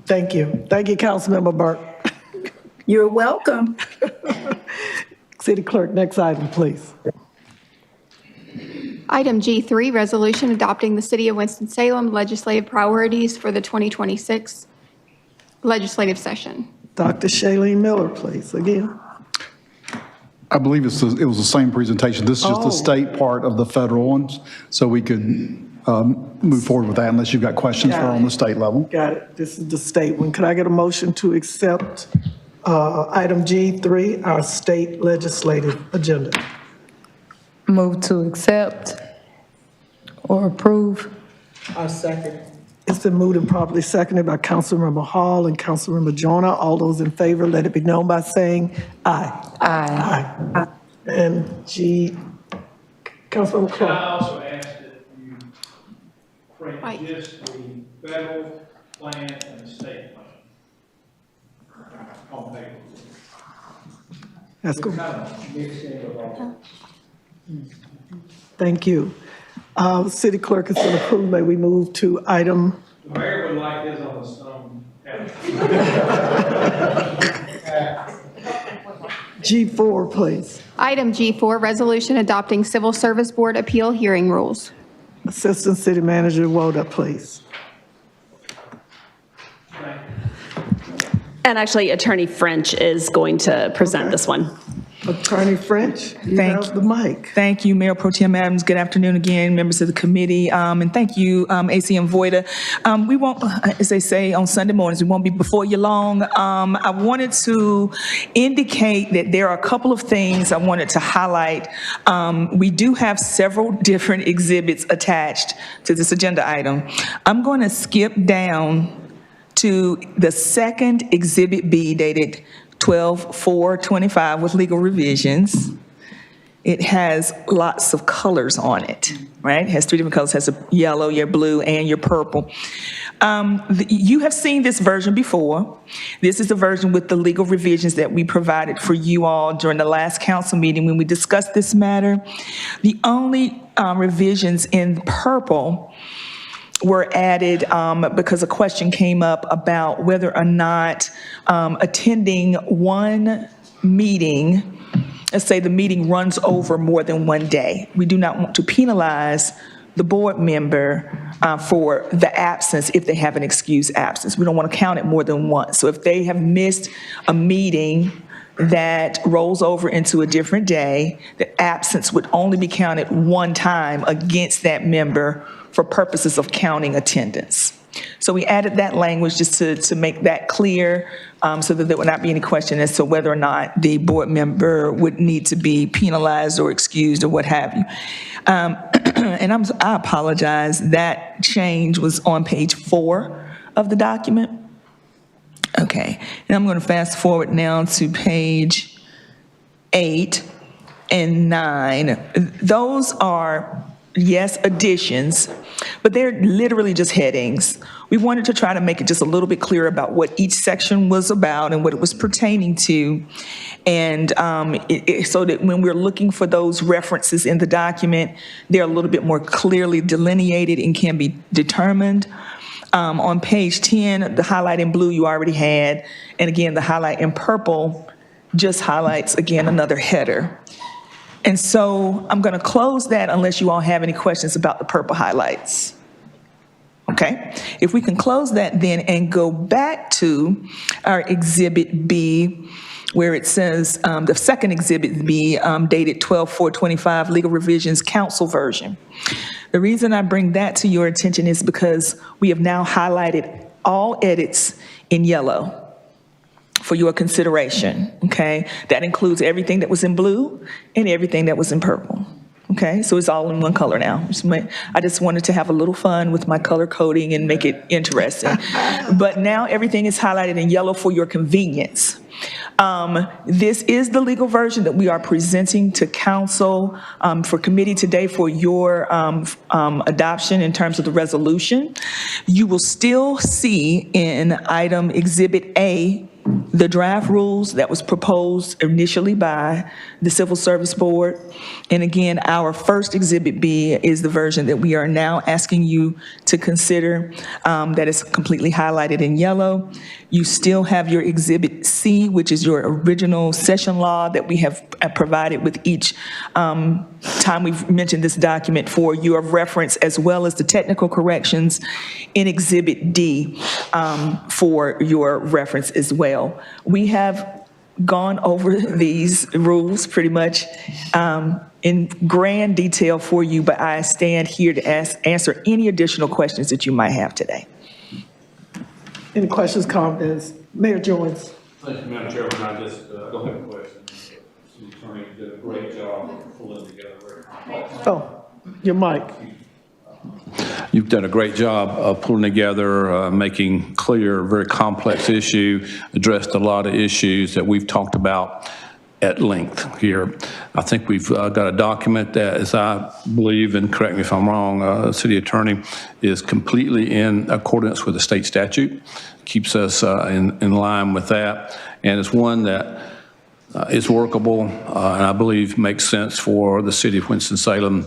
Thank you. Thank you, Councilmember Burke. You're welcome. City Clerk, next item, please. Item G3, resolution adopting the City of Winston-Salem legislative priorities for the 2026 legislative session. Dr. Shailene Miller, please, again. I believe it was the same presentation. This is just the state part of the federal ones, so we could move forward with that unless you've got questions for on the state level. Got it. This is the state one. Could I get a motion to accept item G3, our state legislative agenda? Move to accept or approve. I'll second. It's been moved and properly seconded by Councilmember Hall and Councilmember Joyner. All those in favor, let it be known by saying aye. Aye. Aye. And Councilmember I Clark. also ask that you print just the federal plan and the state plan on paper. That's good. Kind of mixed into all. Thank you. City Clerk has been approved. May we move to item? The mayor would like his on the stone. G4, please. Item G4, resolution adopting Civil Service Board appeal hearing rules. Assistant City Manager Woda, please. And actually, Attorney French is going to present this one. Attorney French, you have the mic. Thank you, Mayor Pro Tem Adams. Good afternoon again, members of the committee. And thank you, ACM Voida. We won't, as they say on Sunday mornings, we won't be before you long. I wanted to indicate that there are a couple of things I wanted to highlight. We do have several different exhibits attached to this agenda item. I'm going to skip down to the second Exhibit B dated 12/4/25 with legal revisions. It has lots of colors on it, right? It has three different colors. It has a yellow, your blue, and your purple. You have seen this version before. This is the version with the legal revisions that we provided for you all during the last council meeting when we discussed this matter. The only revisions in purple were added because a question came up about whether or not attending one meeting, let's say the meeting runs over more than one day. We do not want to penalize the board member for the absence if they have an excused absence. We don't want to count it more than once. So if they have missed a meeting that rolls over into a different day, the absence would only be counted one time against that member for purposes of counting attendance. So we added that language just to make that clear so that there would not be any question as to whether or not the board member would need to be penalized or excused or what have you. And I apologize, that change was on page 4 of the document. Okay, and I'm going to fast forward now to page 8 and 9. Those are, yes, additions, but they're literally just headings. We wanted to try to make it just a little bit clearer about what each section was about and what it was pertaining to. And so that when we're looking for those references in the document, they're a little bit more clearly delineated and can be determined. On page 10, the highlight in blue you already had, and again, the highlight in purple just highlights, again, another header. And so I'm going to close that unless you all have any questions about the purple highlights. Okay, if we can close that then and go back to our Exhibit B, where it says the second Exhibit B dated 12/4/25 legal revisions council version. The reason I bring that to your attention is because we have now highlighted all edits in yellow for your consideration, okay? That includes everything that was in blue and everything that was in purple, okay? So it's all in one color now. I just wanted to have a little fun with my color coding and make it interesting. But now everything is highlighted in yellow for your convenience. This is the legal version that we are presenting to council for committee today for your adoption in terms of the resolution. You will still see in item Exhibit A the draft rules that was proposed initially by the Civil Service Board. And again, our first Exhibit B is the version that we are now asking you to consider that is completely highlighted in yellow. You still have your Exhibit C, which is your original session law that we have provided with each time we've mentioned this document for your reference, as well as the technical corrections in Exhibit D for your reference as well. We have gone over these rules pretty much in grand detail for you, but I stand here to answer any additional questions that you might have today. Any questions, comments? Mayor Jones. Thank you, Madam Chairman. I don't have a question. The attorney did a great job of pulling together very complex. Oh, your mic. You've done a great job of pulling together, making clear a very complex issue, addressed a lot of issues that we've talked about at length here. I think we've got a document that, as I believe, and correct me if I'm wrong, City Attorney, is completely in accordance with the state statute, keeps us in line with that, and it's one that is workable and I believe makes sense for the city of Winston-Salem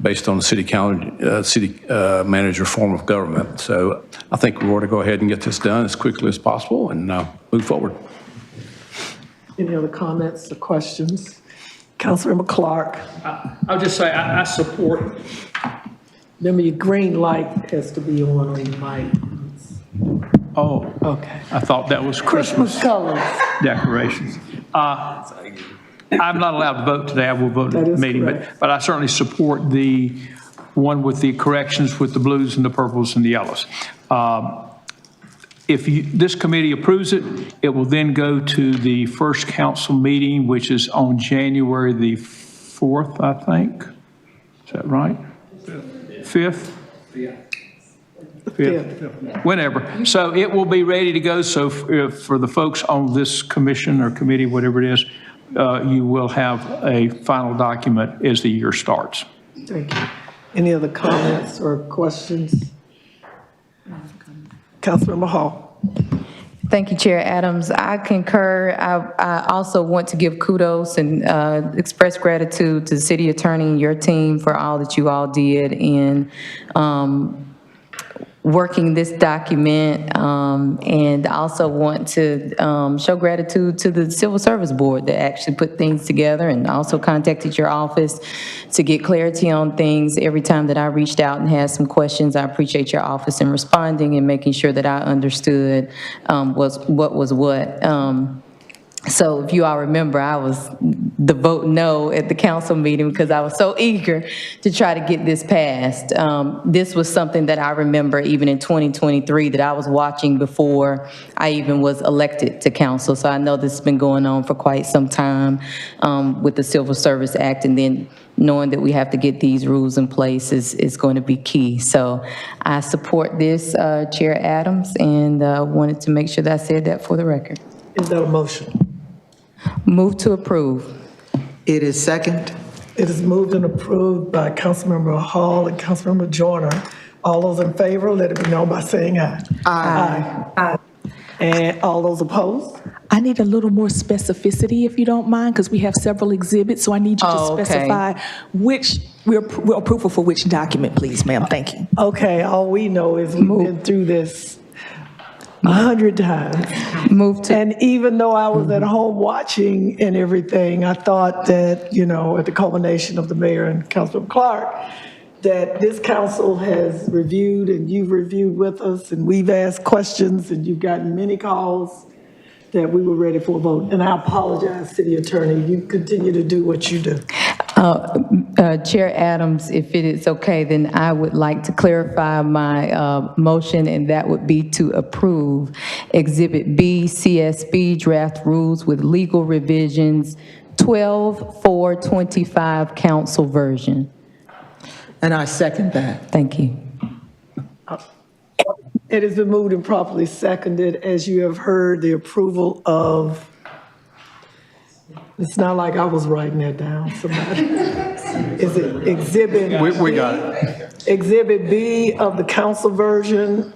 based on the city manager form of government. So I think we ought to go ahead and get this done as quickly as possible and move forward. Any other comments or questions? Councilmember Clark. I'll just say I support Remember, your green light has to be on your mic. Oh, Okay. I thought that was Christmas colors. decorations. I'm not allowed to vote today. I will vote at That the is meeting, correct. but I certainly support the one with the corrections with the blues and the purples and the yellows. If this committee approves it, it will then go to the first council meeting, which is on January the 4th, I think. Is that right? 5th? 5th. Whenever. So it will be ready to go. So for the folks on this commission or committee, whatever it is, you will have a final document as the year starts. Thank you. Any other comments or questions? Councilmember Hall. Thank you, Chair Adams. I concur. I also want to give kudos and express gratitude to the city attorney and your team for all that you all did in working this document, and I also want to show gratitude to the Civil Service Board that actually put things together, and also contacted your office to get clarity on things. Every time that I reached out and had some questions, I appreciate your office in responding and making sure that I understood what was what. So if you all remember, I was the vote no at the council meeting because I was so eager to try to get this passed. This was something that I remember even in 2023 that I was watching before I even was elected to council. So I know this has been going on for quite some time with the Civil Service Act, and then knowing that we have to get these rules in place is going to be key. So I support this, Chair Adams, and wanted to make sure that I said that for the record. Is that a motion? Move to approve. It is second. It is moved and approved by Councilmember Hall and Councilmember Joyner. All those in favor, let it be known by saying aye. Aye. And all those opposed? I need a little more specificity, if you don't mind, because we have several exhibits, so I need you to Oh, okay. specify which, we're approval for which document, please, ma'am. Thank you. Okay, all we know is we've been through this 100 times. Move to. And even though I was at home watching and everything, I thought that, you know, at the culmination of the mayor and Councilman Clark, that this council has reviewed and you've reviewed with us and we've asked questions and you've gotten many calls that we were ready for a vote. And I apologize, City Attorney, you continue to do what you do. Chair Adams, if it is okay, then I would like to clarify my motion, and that would be to approve Exhibit B, CSB draft rules with legal revisions, 12/4/25 council version. And I second that. Thank you. It has been moved and properly seconded, as you have heard, the approval of, it's not like I was writing that down, somebody. Is it Exhibit B? We got it. Exhibit B of the council version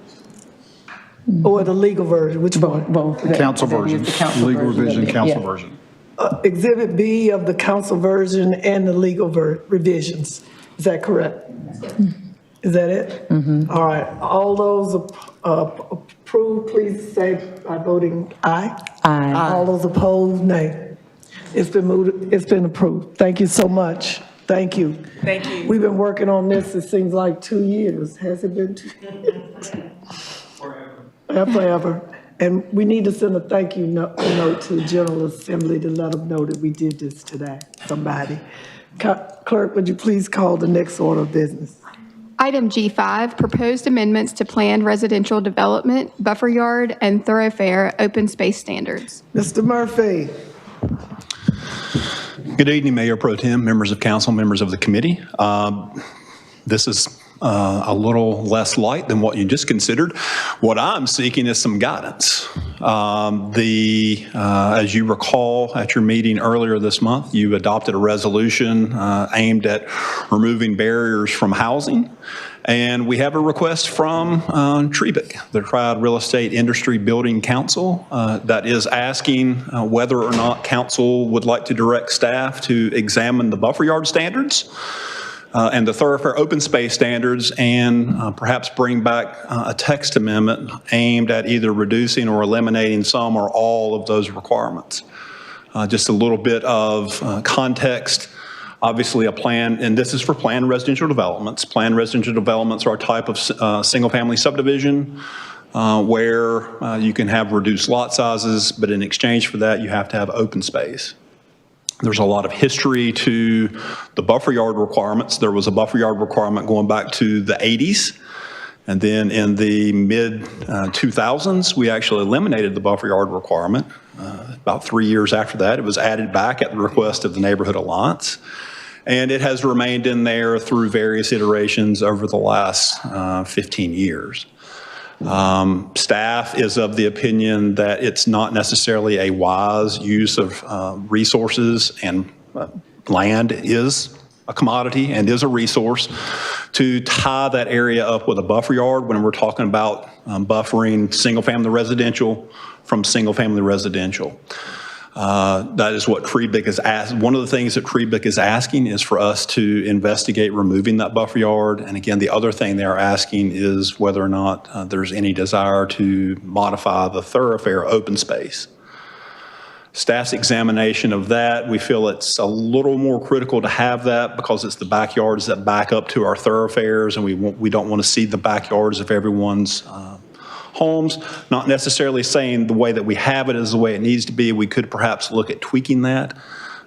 or the legal version? Which one? Both. Council version, legal revision, council Yeah. version. Exhibit B of the council version and the legal revisions. Is that correct? Is that it? All right. All those approved, please say by voting aye. Aye. All those opposed, nay. It's been moved, it's been approved. Thank you so much. Thank you. Thank you. We've been working on this, it seems like 2 years. Has it been 2 years? Forever. And we need to send a thank you note to the General Assembly to let them know that we did this today, somebody. Clerk, would you please call the next order of business? Item G5, proposed amendments to planned residential development, buffer yard, and thoroughfare open space standards. Mr. Murphy. Good evening, Mayor Pro Tem, members of council, members of the committee. This is a little less light than what you just considered. What I'm seeking is some guidance. As you recall at your meeting earlier this month, you adopted a resolution aimed at removing barriers from housing. And we have a request from TREBIC, the Triad Real Estate Industry Building Council, that is asking whether or not council would like to direct staff to examine the buffer yard standards and the thoroughfare open space standards, and perhaps bring back a text amendment aimed at either reducing or eliminating some or all of those requirements. Just a little bit of context. Obviously, a plan, and this is for planned residential developments. Planned residential developments are a type of single-family subdivision where you can have reduced lot sizes, but in exchange for that, you have to have open space. There's a lot of history to the buffer yard requirements. There was a buffer yard requirement going back to the 80s. And then in the mid-2000s, we actually eliminated the buffer yard requirement. About 3 years after that, it was added back at the request of the Neighborhood Alliance. And it has remained in there through various iterations over the last 15 years. Staff is of the opinion that it's not necessarily a wise use of resources, and land is a commodity and is a resource, to tie that area up with a buffer yard when we're talking about buffering single-family residential from single-family residential. That is what TREBIC is asked. One of the things that TREBIC is asking is for us to investigate removing that buffer yard. And again, the other thing they are asking is whether or not there's any desire to modify the thoroughfare open space. Staff's examination of that, we feel it's a little more critical to have that because it's the backyards that back up to our thoroughfares, and we don't want to see the backyards of everyone's homes. Not necessarily saying the way that we have it is the way it needs to be. We could perhaps look at tweaking that.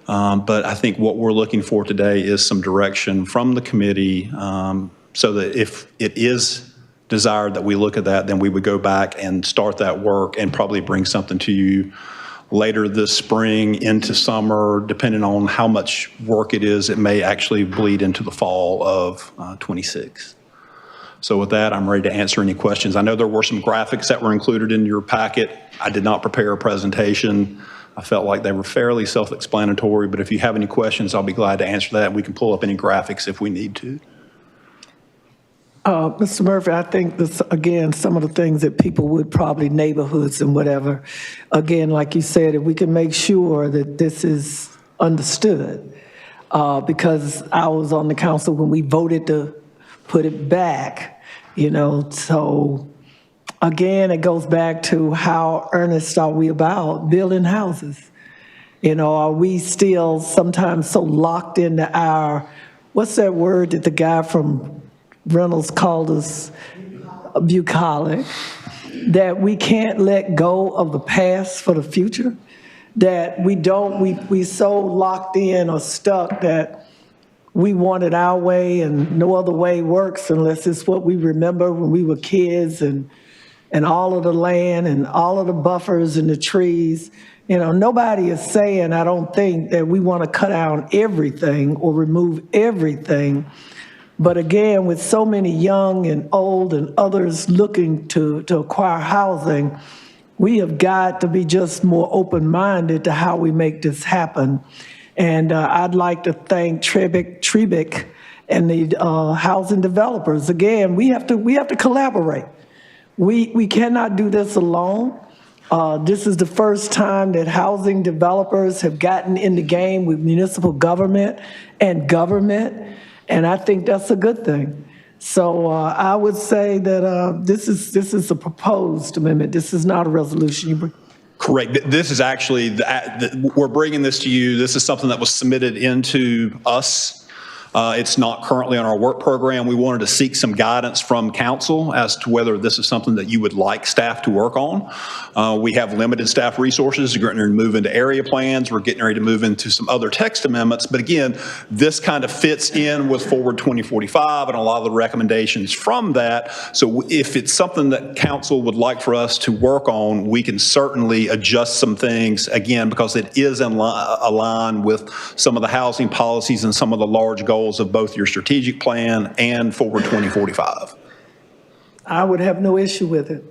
But I think what we're looking for today is some direction from the committee so that if it is desired that we look at that, then we would go back and start that work and probably bring something to you later this spring into summer, depending on how much work it is. It may actually bleed into the fall of 26. So with that, I'm ready to answer any questions. I know there were some graphics that were included in your packet. I did not prepare a presentation. I felt like they were fairly self-explanatory, but if you have any questions, I'll be glad to answer that. We can pull up any graphics if we need to. Mr. Murphy, I think this, again, some of the things that people would probably, neighborhoods and whatever, again, like you said, if we can make sure that this is understood, because I was on the council when we voted to put it back, you know, so again, it goes back to how earnest are we about building houses? You know, are we still sometimes so locked into our, what's that word that the guy from Reynolds called us, bucolic, that we can't let go of the past for the future, that we so locked in or stuck that we want it our way and no other way works unless it's what we remember when we were kids, and all of the land and all of the buffers and the trees. You know, nobody is saying, I don't think, that we want to cut out everything or remove everything. But again, with so many young and old and others looking to acquire housing, we have got to be just more open-minded to how we make this happen. And I'd like to thank TREBIC and the housing developers. Again, we have to collaborate. We cannot do this alone. This is the first time that housing developers have gotten in the game with municipal government and government. And I think that's a good thing. So I would say that this is a proposed amendment. This is not a resolution. Correct. This is actually, we're bringing this to you. This is something that was submitted into us. It's not currently on our work program. We wanted to seek some guidance from council as to whether this is something that you would like staff to work on. We have limited staff resources. We're getting ready to move into area plans. We're getting ready to move into some other text amendments. But again, this kind of fits in with Forward 2045 and a lot of the recommendations from that. So if it's something that council would like for us to work on, we can certainly adjust some things, again, because it is aligned with some of the housing policies and some of the large goals of both your strategic plan and Forward 2045. I would have no issue with it.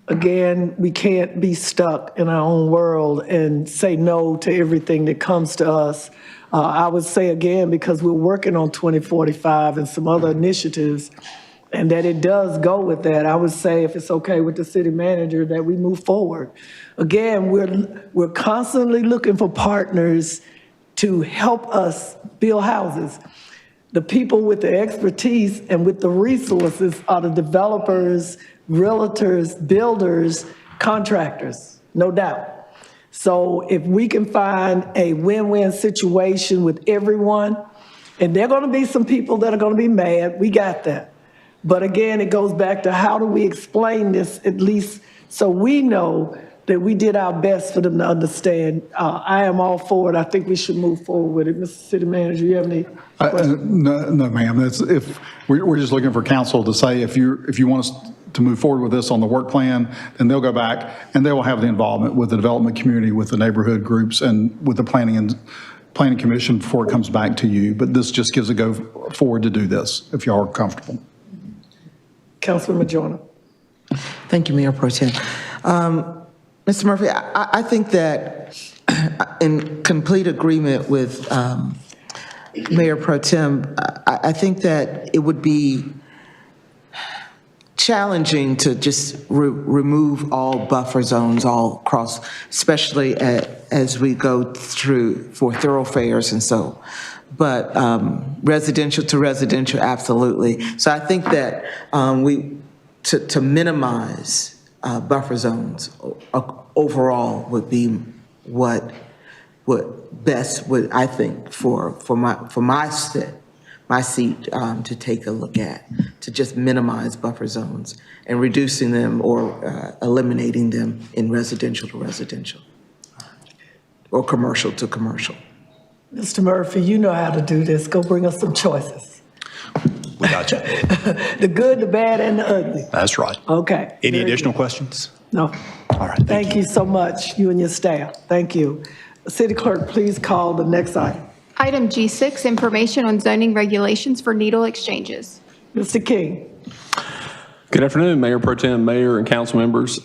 Again, we can't be stuck in our own world and say no to everything that comes to us. I would say again, because we're working on 2045 and some other initiatives, and that it does go with that, I would say if it's okay with the city manager that we move forward. Again, we're constantly looking for partners to help us build houses. The people with the expertise and with the resources are the developers, realtors, builders, contractors, no doubt. So if we can find a win-win situation with everyone, And there are going to be some people that are going to be mad. We got that. But again, it goes back to how do we explain this, at least so we know that we did our best for them to understand. I am all for it. I think we should move forward with it. Mr. City Manager, you have any questions? No, ma'am. That's if we're just looking for council to say if you want us to move forward with this on the work plan, then they'll go back and they will have the involvement with the development community, with the neighborhood groups, and with the planning commission before it comes back to you. But this just gives a go forward to do this if y'all are comfortable. Councilman Majorna. Thank you, Mayor Pro Tem. Mr. Murphy, I think that in complete agreement with Mayor Pro Tem, I think that it would be challenging to just remove all buffer zones all across, especially as we go through for thoroughfares and so. But residential to residential, absolutely. So I think that to minimize buffer zones overall would be what best would, I think, for my seat to take a look at, to just minimize buffer zones and reducing them or eliminating them in residential to residential or commercial to commercial. Mr. Murphy, you know how to do this. Go bring us some choices. We got you. The good, the bad, and the ugly. That's right. Okay. Any Very additional good. questions? No. All right. Thank you so much, you and your staff. Thank you. City Clerk, please call the next item. Item G6, information on zoning regulations for needle exchanges. Mr. King. Good afternoon, Mayor Pro Tem, Mayor, and council members.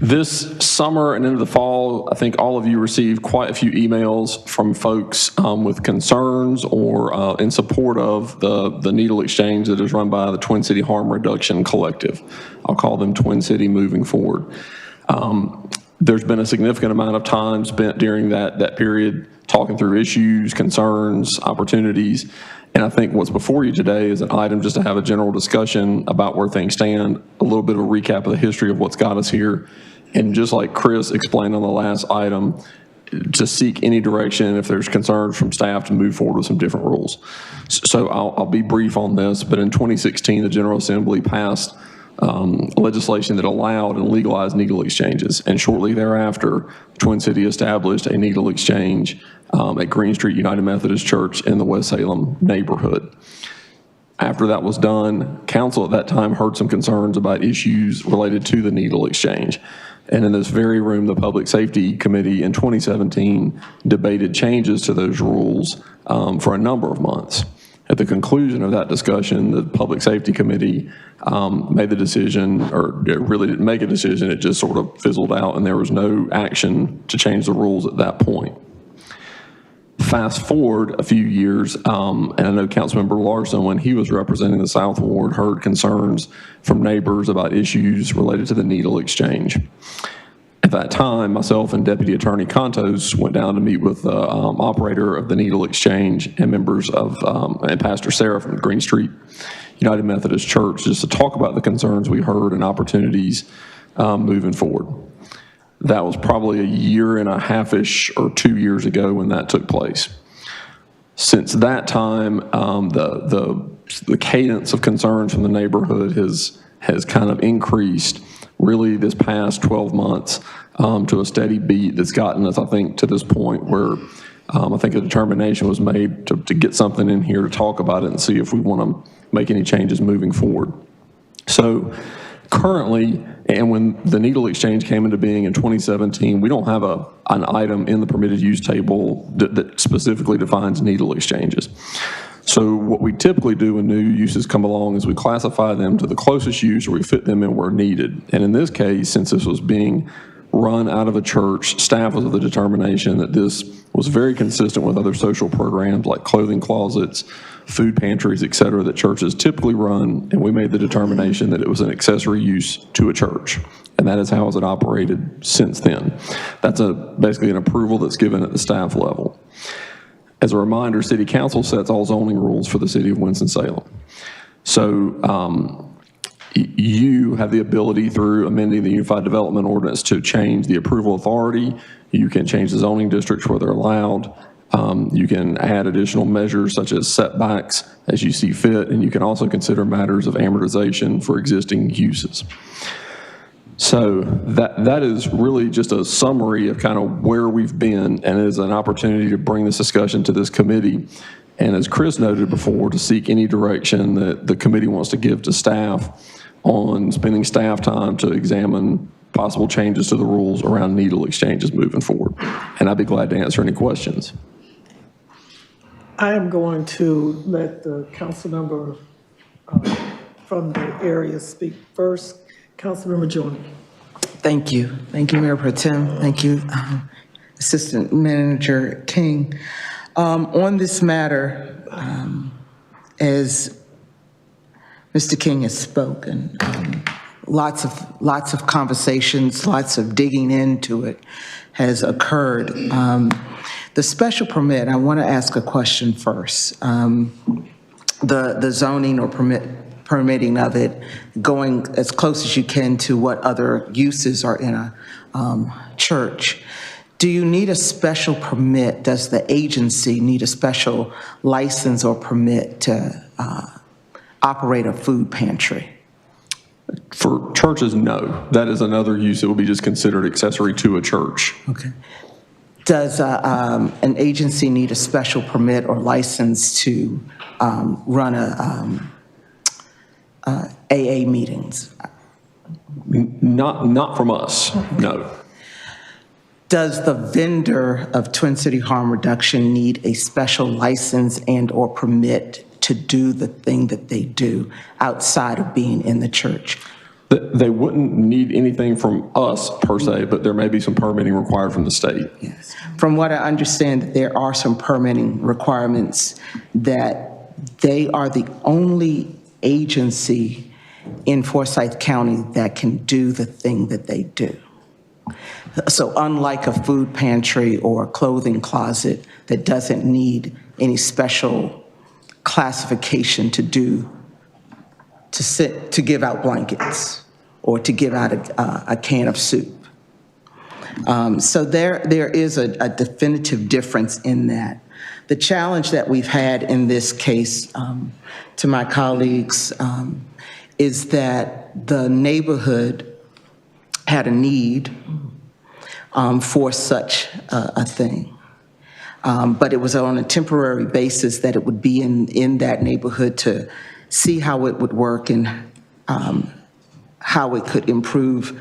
This summer and into the fall, I think all of you received quite a few emails from folks with concerns or in support of the needle exchange that is run by the Twin City Harm Reduction Collective. I'll call them Twin City moving forward. There's been a significant amount of time spent during that period talking through issues, concerns, opportunities. And I think what's before you today is an item just to have a general discussion about where things stand, a little bit of a recap of the history of what's got us here. And just like Chris explained on the last item, to seek any direction if there's concerns from staff to move forward with some different rules. So I'll be brief on this, but in 2016, the General Assembly passed legislation that allowed and legalized needle exchanges. And shortly thereafter, Twin City established a needle exchange at Green Street United Methodist Church in the Winston-Salem neighborhood. After that was done, council at that time heard some concerns about issues related to the needle exchange. And in this very room, the Public Safety Committee in 2017 debated changes to those rules for a number of months. At the conclusion of that discussion, the Public Safety Committee made the decision, or it really didn't make a decision, it just sort of fizzled out, and there was no action to change the rules at that point. Fast forward a few years, and I know Councilmember Larson, when he was representing the South Ward, heard concerns from neighbors about issues related to the needle exchange. At that time, myself and Deputy Attorney Contos went down to meet with the operator of the needle exchange and members of, and Pastor Sarah from Green Street United Methodist Church, just to talk about the concerns we heard and opportunities moving forward. That was probably a year and a half-ish or 2 years ago when that took place. Since that time, the cadence of concerns from the neighborhood has kind of increased really this past 12 months to a steady beat that's gotten us, I think, to this point where I think a determination was made to get something in here to talk about it and see if we want to make any changes moving forward. So currently, and when the needle exchange came into being in 2017, we don't have an item in the permitted use table that specifically defines needle exchanges. So what we typically do when new uses come along is we classify them to the closest use, or we fit them in where needed. And in this case, since this was being run out of a church, staff was of the determination that this was very consistent with other social programs like clothing closets, food pantries, et cetera, that churches typically run, and we made the determination that it was an accessory use to a church. And that is how it's operated since then. That's basically an approval that's given at the staff level. As a reminder, City Council sets all zoning rules for the City of Winston-Salem. So you have the ability through amending the Unified Development Ordinance to change the approval authority. You can change the zoning districts where they're allowed. You can add additional measures such as setbacks as you see fit, and you can also consider matters of amortization for existing uses. So that is really just a summary of kind of where we've been, and it is an opportunity to bring this discussion to this committee. And as Chris noted before, to seek any direction that the committee wants to give to staff on spending staff time to examine possible changes to the rules around needle exchanges moving forward. And I'd be glad to answer any questions. I am going to let the council member from the area speak first. Councilmember Jordan. Thank you. Thank you, Mayor Pro Tem. Thank you, Assistant Manager King. On this matter, as Mr. King has spoken, lots of conversations, lots of digging into it has occurred. The special permit, I want to ask a question first. The zoning or permitting of it, going as close as you can to what other uses are in a church. Do you need a special permit? Does the agency need a special license or permit to operate a food pantry? For churches, no. That is another use that will be just considered accessory to a church. Okay. Does an agency need a special permit or license to run AA meetings? Not from us, no. Does the vendor of Twin City Harm Reduction need a special license and or permit to do the thing that they do outside of being in the church? They wouldn't need anything from us per se, but there may be some permitting required from the state. Yes. From what I understand, there are some permitting requirements that they are the only agency in Forsyth County that can do the thing that they do. So unlike a food pantry or a clothing closet that doesn't need any special classification to give out blankets or to give out a can of soup. So there is a definitive difference in that. The challenge that we've had in this case, to my colleagues, is that the neighborhood had a need for such a thing. But it was on a temporary basis that it would be in that neighborhood to see how it would work and how it could improve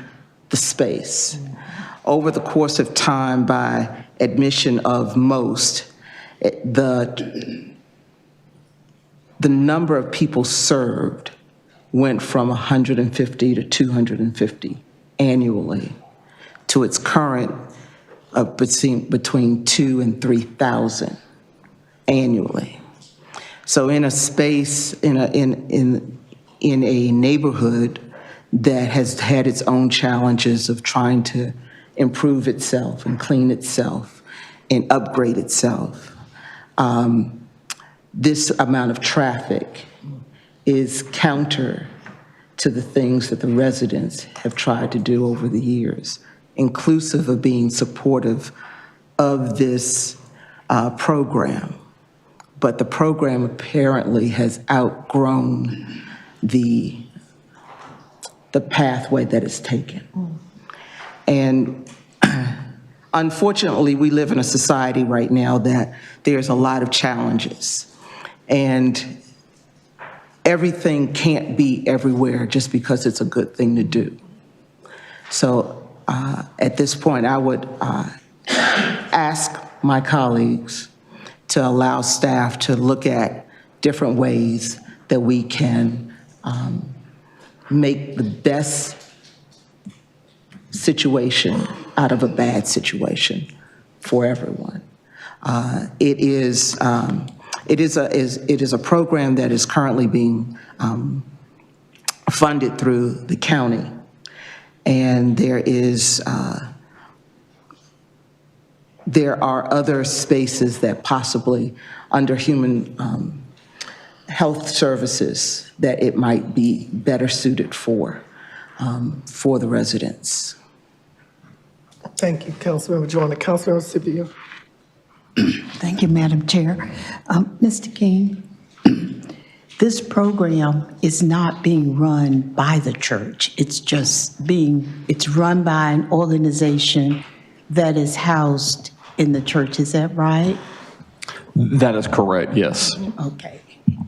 the space. Over the course of time, by admission of most, the number of people served went from 150 to 250 annually to its current of between 2,000 and 3,000 annually. So in a space, in a neighborhood that has had its own challenges of trying to improve itself and clean itself and upgrade itself, this amount of traffic is counter to the things that the residents have tried to do over the years, inclusive of being supportive of this program. But the program apparently has outgrown the pathway that it's taken. And unfortunately, we live in a society right now that there's a lot of challenges. And everything can't be everywhere just because it's a good thing to do. So at this point, I would ask my colleagues to allow staff to look at different ways that we can make the best situation out of a bad situation for everyone. It is a program that is currently being funded through the county, and there are other spaces that possibly under human health services that it might be better suited for the residents. Thank you, Councilmember Joyner. Councilmember Scipio. Thank you, Madam Chair. Mr. King, this program is not being run by the church. It's run by an organization that is housed in the church. Is that right? That is correct, yes. Okay.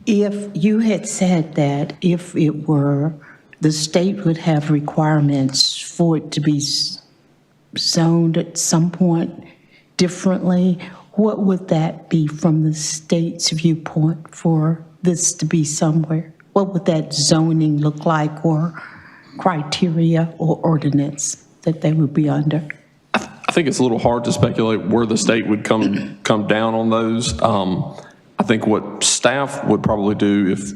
If you had said that if it were, the state would have requirements for it to be zoned at some point differently, what would that be from the state's viewpoint for this to be somewhere? What would that zoning look like, or criteria or ordinance that they would be under? I think it's a little hard to speculate where the state would come down on those. I think what staff would probably do if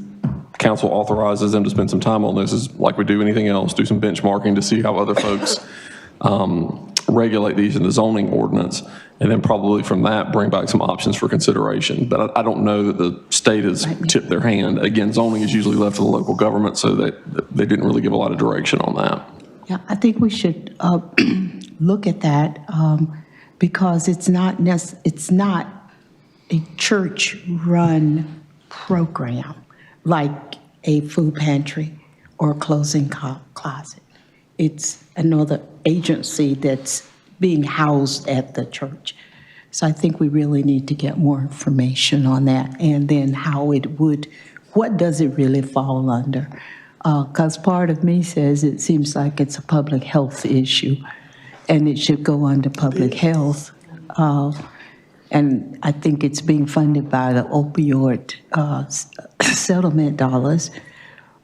council authorizes them to spend some time on this is, like we do anything else, do some benchmarking to see how other folks regulate these in the zoning ordinance, and then probably from that bring back some options for consideration. But I don't know that the state has tipped their hand. Again, zoning is usually left to the local government, so that they didn't really give a lot of direction on that. Yeah, I think we should look at that because it's not a church-run program like a food pantry or a closing closet. It's another agency that's being housed at the church. So I think we really need to get more information on that, and then what does it really fall under? Because part of me says it seems like it's a public health issue, and it should go under public health. And I think it's being funded by the opioid settlement dollars.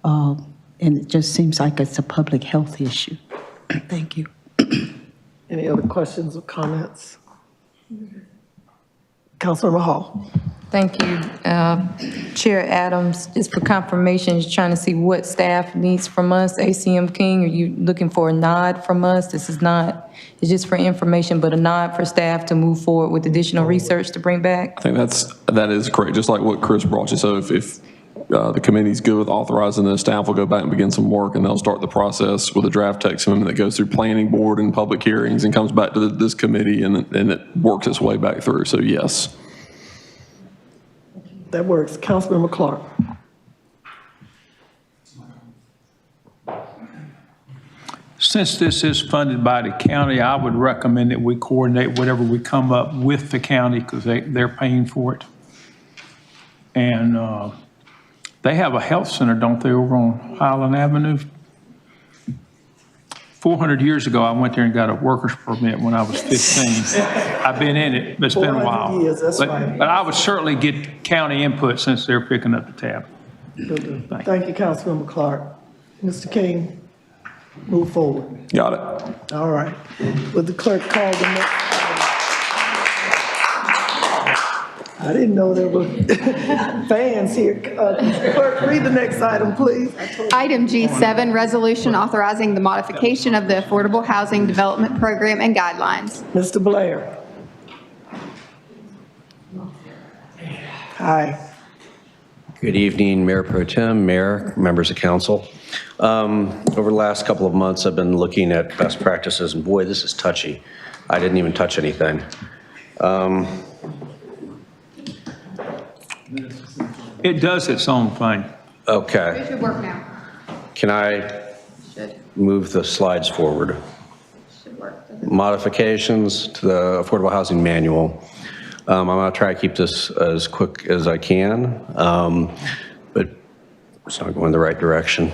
And it just seems like it's a public health issue. Thank you. Any other questions or comments? Councilmember Hall. Thank you, Chair Adams. Just for confirmation, just trying to see what staff needs from us. ACM King, are you looking for a nod from us? This is not, it's just for information, but a nod for staff to move forward with additional research to bring back? I think that is correct, just like what Chris brought you. So if the committee's good with authorizing this, staff will go back and begin some work, and they'll start the process with a draft text amendment that goes through planning board and public hearings and comes back to this committee, and it works its way back through. So yes. That works. Councilmember Clark. Since this is funded by the county, I would recommend that we coordinate whatever we come up with the county, because they're paying for it. And they have a health center, don't they, over on Highland Avenue? 400 years ago, I went there and got a worker's permit when I was 15. I've been in it, but it's been a while. Years, that's right. But I would certainly get county input since they're picking up the tab. Thank you, Councilmember Clark. Mr. King, move forward. Got it. All right. Would the clerk call the next item? I didn't know there were fans here. Clerk, read the next item, please. Item G7, resolution authorizing the modification of the Affordable Housing Development Program and guidelines. Mr. Blair. Hi. Good evening, Mayor Pro Tem, Mayor, members of council. Over the last couple of months, I've been looking at best practices, and boy, this is touchy. I didn't even touch anything. It does its own thing. Okay. It should work now. Can I Should. move the slides forward? Should work. Modifications to the Affordable Housing Manual. I'm going to try to keep this as quick as I can, but it's not going the right direction.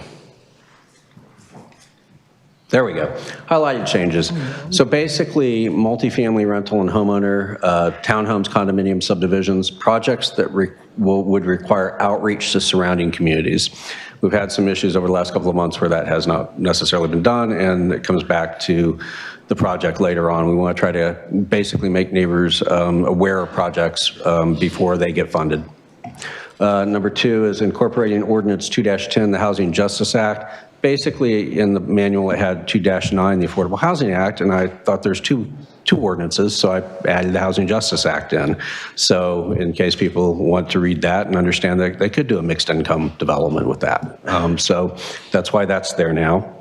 There we go. Highlighted changes. So basically, multifamily rental and homeowner, townhomes, condominium subdivisions, projects that would require outreach to surrounding communities. We've had some issues over the last couple of months where that has not necessarily been done, and it comes back to the project later on. We want to try to basically make neighbors aware of projects before they get funded. Number two is incorporating Ordinance 2-10, the Housing Justice Act. Basically, in the manual, it had 2-9, the Affordable Housing Act, and I thought there's two ordinances, so I added the Housing Justice Act in. So in case people want to read that and understand that they could do a mixed income development with that. So that's why that's there now.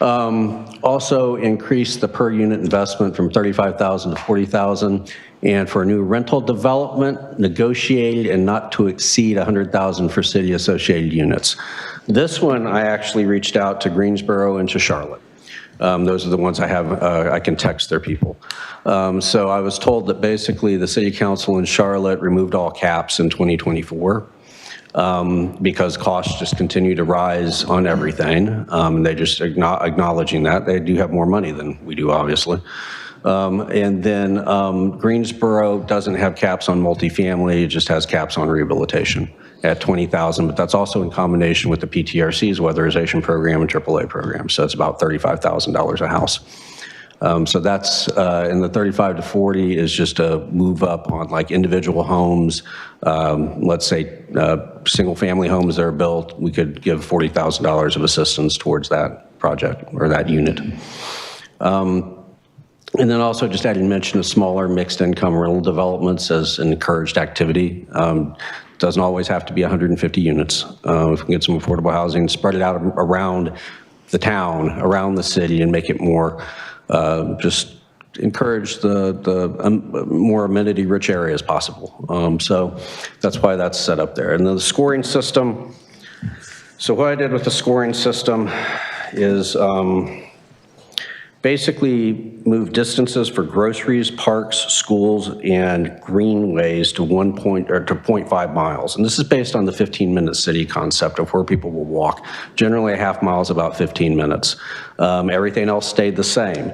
Also increase the per unit investment from $35,000 to $40,000, And for a new rental development, negotiated and not to exceed 100,000 for city-associated units. This one, I actually reached out to Greensboro and to Charlotte. Those are the ones I have, I can text their people. So I was told that basically the city council in Charlotte removed all caps in 2024 because costs just continue to rise on everything. They just acknowledging that. They do have more money than we do, obviously. And then Greensboro doesn't have caps on multifamily, it just has caps on rehabilitation at 20,000, but that's also in combination with the PTRC's weatherization program and AAA program. So it's about $35,000 a house. So that's, and the 35 to 40 is just a move up on like individual homes. Let's say single family homes that are built, we could give $40,000 of assistance towards that project or that unit. And then also just adding mention of smaller mixed income rental developments as an encouraged activity. Doesn't always have to be 150 units. If we can get some affordable housing, spread it out around the town, around the city, and make it more, just encourage the more amenity-rich areas possible. So that's why that's set up there. And then the scoring system. So what I did with the scoring system is basically move distances for groceries, parks, schools, and greenways to 0.5 miles. And this is based on the 15-minute city concept of where people will walk. Generally, a half mile is about 15 minutes. Everything else stayed the same.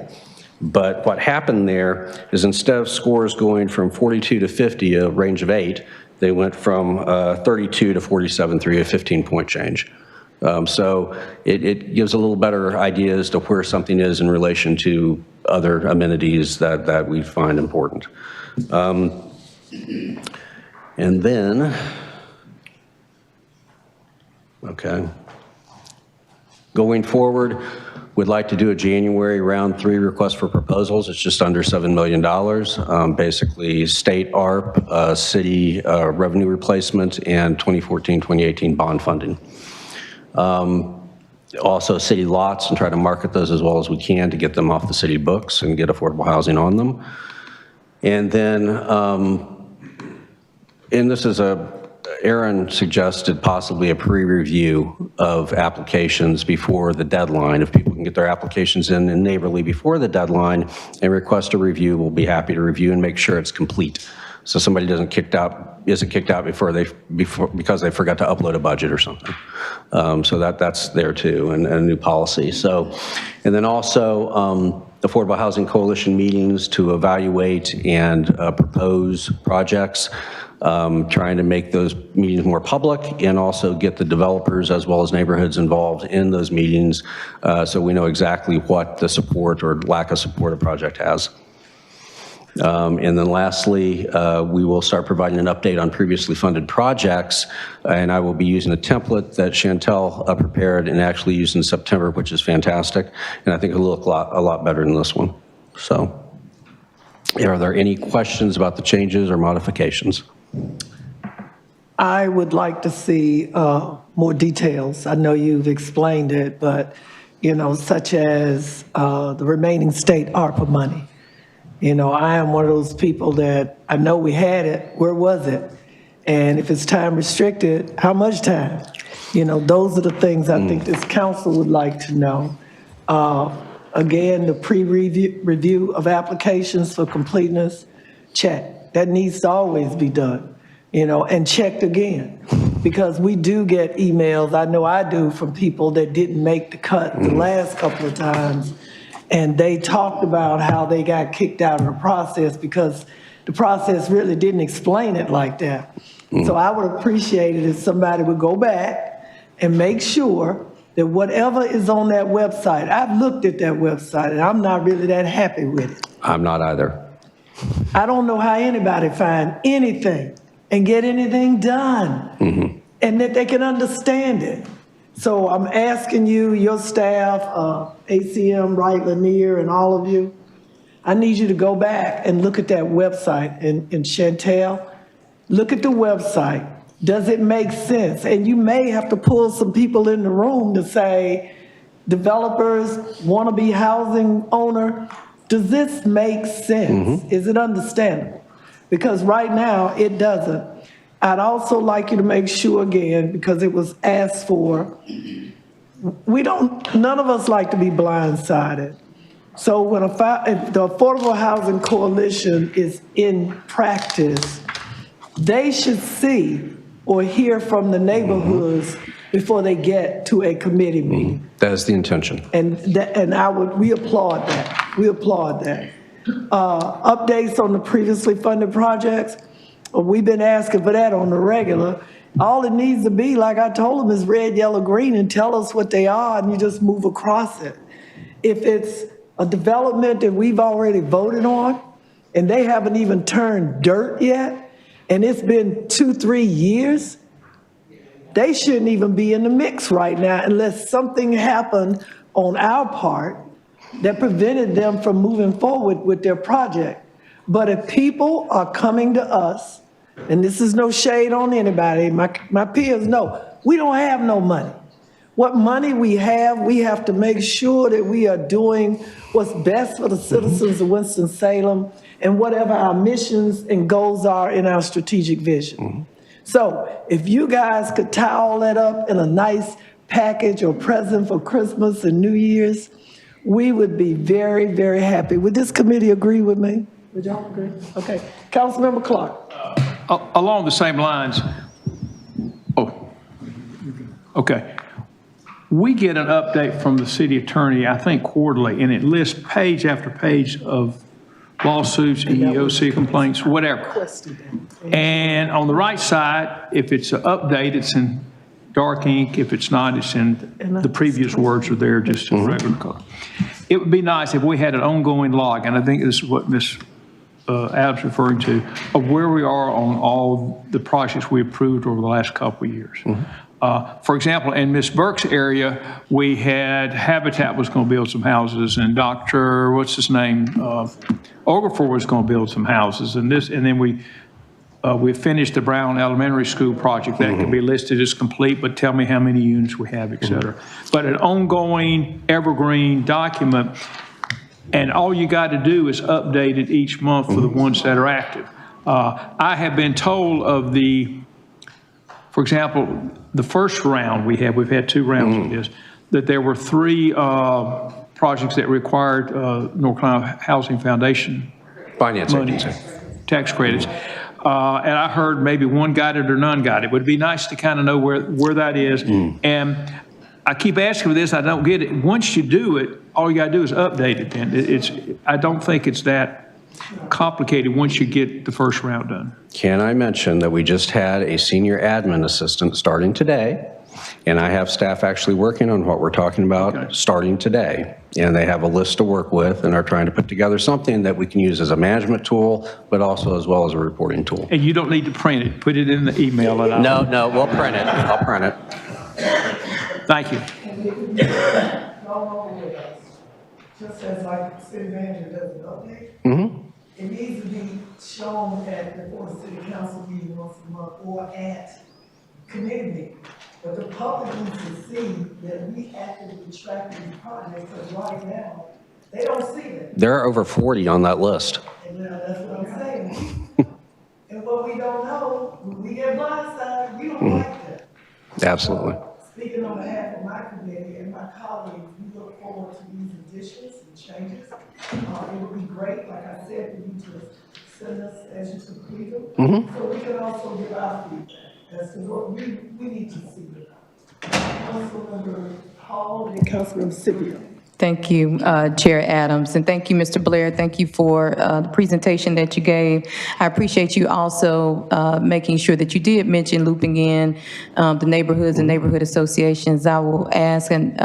But what happened there is instead of scores going from 42 to 50, a range of 8, they went from 32 to 47.3, a 15-point change. So it gives a little better idea as to where something is in relation to other amenities that we find important. And then, okay, going forward, we'd like to do a January round 3 request for proposals. It's just under $7 million. Basically state ARP, city revenue replacement, and 2014-2018 bond funding. Also city lots, and try to market those as well as we can to get them off the city books and get affordable housing on them. And then, and this is Aaron suggested possibly a pre-review of applications before the deadline. If people can get their applications in neighborly before the deadline and request a review, we'll be happy to review and make sure it's complete. So somebody isn't kicked out because they forgot to upload a budget or something. So that's there too, and a new policy. So, and then also Affordable Housing Coalition meetings to evaluate and propose projects, trying to make those meetings more public and also get the developers as well as neighborhoods involved in those meetings so we know exactly what the support or lack of support a project has. And then lastly, we will start providing an update on previously funded projects, and I will be using a template that Chantel prepared and actually used in September, which is fantastic, and I think it'll look a lot better than this one. So, are there any questions about the changes or modifications? I would like to see more details. I know you've explained it, but, you know, such as the remaining state ARPA money. You know, I am one of those people that I know we had it, where was it? And if it's time restricted, how much time? You know, those are the things I think this council would like to know. Again, the pre-review of applications for completeness, check. That needs to always be done, you know, and checked again. Because we do get emails, I know I do, from people that didn't make the cut the last couple of times. And they talked about how they got kicked out of the process because the process really didn't explain it like that. So I would appreciate it if somebody would go back and make sure that whatever is on that website, I've looked at that website and I'm not really that happy with it. I'm not either. I don't know how anybody find anything and get anything done and that they can understand it. So I'm asking you, your staff, ACM, Wright, Lanier, and all of you, I need you to go back and look at that website. And Chantel, look at the website. Does it make sense? And you may have to pull some people in the room to say, developers, wannabe housing owner, does this make sense? Is it understandable? because right now it doesn't. I'd also like you to make sure again, because it was asked for, none of us like to be blindsided. So when if the Affordable Housing Coalition is in practice, they should see or hear from the neighborhoods before they get to a committee meeting. That is the intention. And we applaud that. We applaud that. Updates on the previously funded projects, we've been asking for that on the regular. All it needs to be, like I told them, is red, yellow, green, and tell us what they are, and you just move across it. If it's a development that we've already voted on, and they haven't even turned dirt yet, and it's been 2-3 years, they shouldn't even be in the mix right now unless something happened on our part that prevented them from moving forward with their project. But if people are coming to us, and this is no shade on anybody, my peers know, we don't have no money. What money we have to make sure that we are doing what's best for the citizens of Winston-Salem and whatever our missions and goals are in our strategic vision. So if you guys could tie all that up in a nice package or present for Christmas and New Year's, we would be very, very happy. Would this committee agree with me? Would y'all agree? Okay. Councilmember Clark. Along the same lines, okay. We get an update from the city attorney, I think quarterly, and it lists page after page of lawsuits, EEOC complaints, whatever. And on the right side, if it's an update, it's in dark ink. If it's not, it's in the previous words are there just in regular color. It would be nice if we had an ongoing log, and I think this is what Ms. Adams referring to, of where we are on all the projects we approved over the last couple of years. For example, in Ms. Burke's area, we had Habitat was going to build some houses, and Dr. what's his name, Oglethorpe was going to build some houses, and then we finished the Brown Elementary School project. That can be listed as complete, but tell me how many units we have, et cetera. But an ongoing evergreen document, and all you got to do is update it each month for the ones that are active. I have been told of for example, the first round we've had 2 rounds of this, that there were 3 projects that required North Carolina Housing Foundation Finance money, agency. tax credits. And I heard maybe one got it or none got it. It would be nice to kind of know where that is. And I keep asking for this, I don't get it. Once you do it, all you got to do is update it then. I don't think it's that complicated once you get the first round done. Can I mention that we just had a senior admin assistant starting today, and I have staff actually working on what we're talking about starting today. And they have a list to work with and are trying to put together something that we can use as a management tool, but also as well as a reporting tool. And you don't need to print it. Put it in the email. No, we'll print it. I'll print it. Thank you. Just as like the city manager does an update, it needs to be shown before the city council meeting once a month or at committee meeting. But the public needs to see that we actively track these projects, because right now, they don't see it. There are over 40 on that list. And that's what I'm saying. And what we don't know, when we get blindsided, we don't like that. Absolutely. Speaking on behalf of my committee and my colleagues, we look forward to these additions and changes. It would be great, like I said, for you to send us as you complete them. So we can also give our feedback as to what we need to see. Councilmember Hall and Councilmember Scipio. Thank you, Chair Adams, and thank you, Mr. Blair. Thank you for the presentation that you gave. I appreciate you also making sure that you did mention looping in the neighborhoods and neighborhood associations. I will ask, and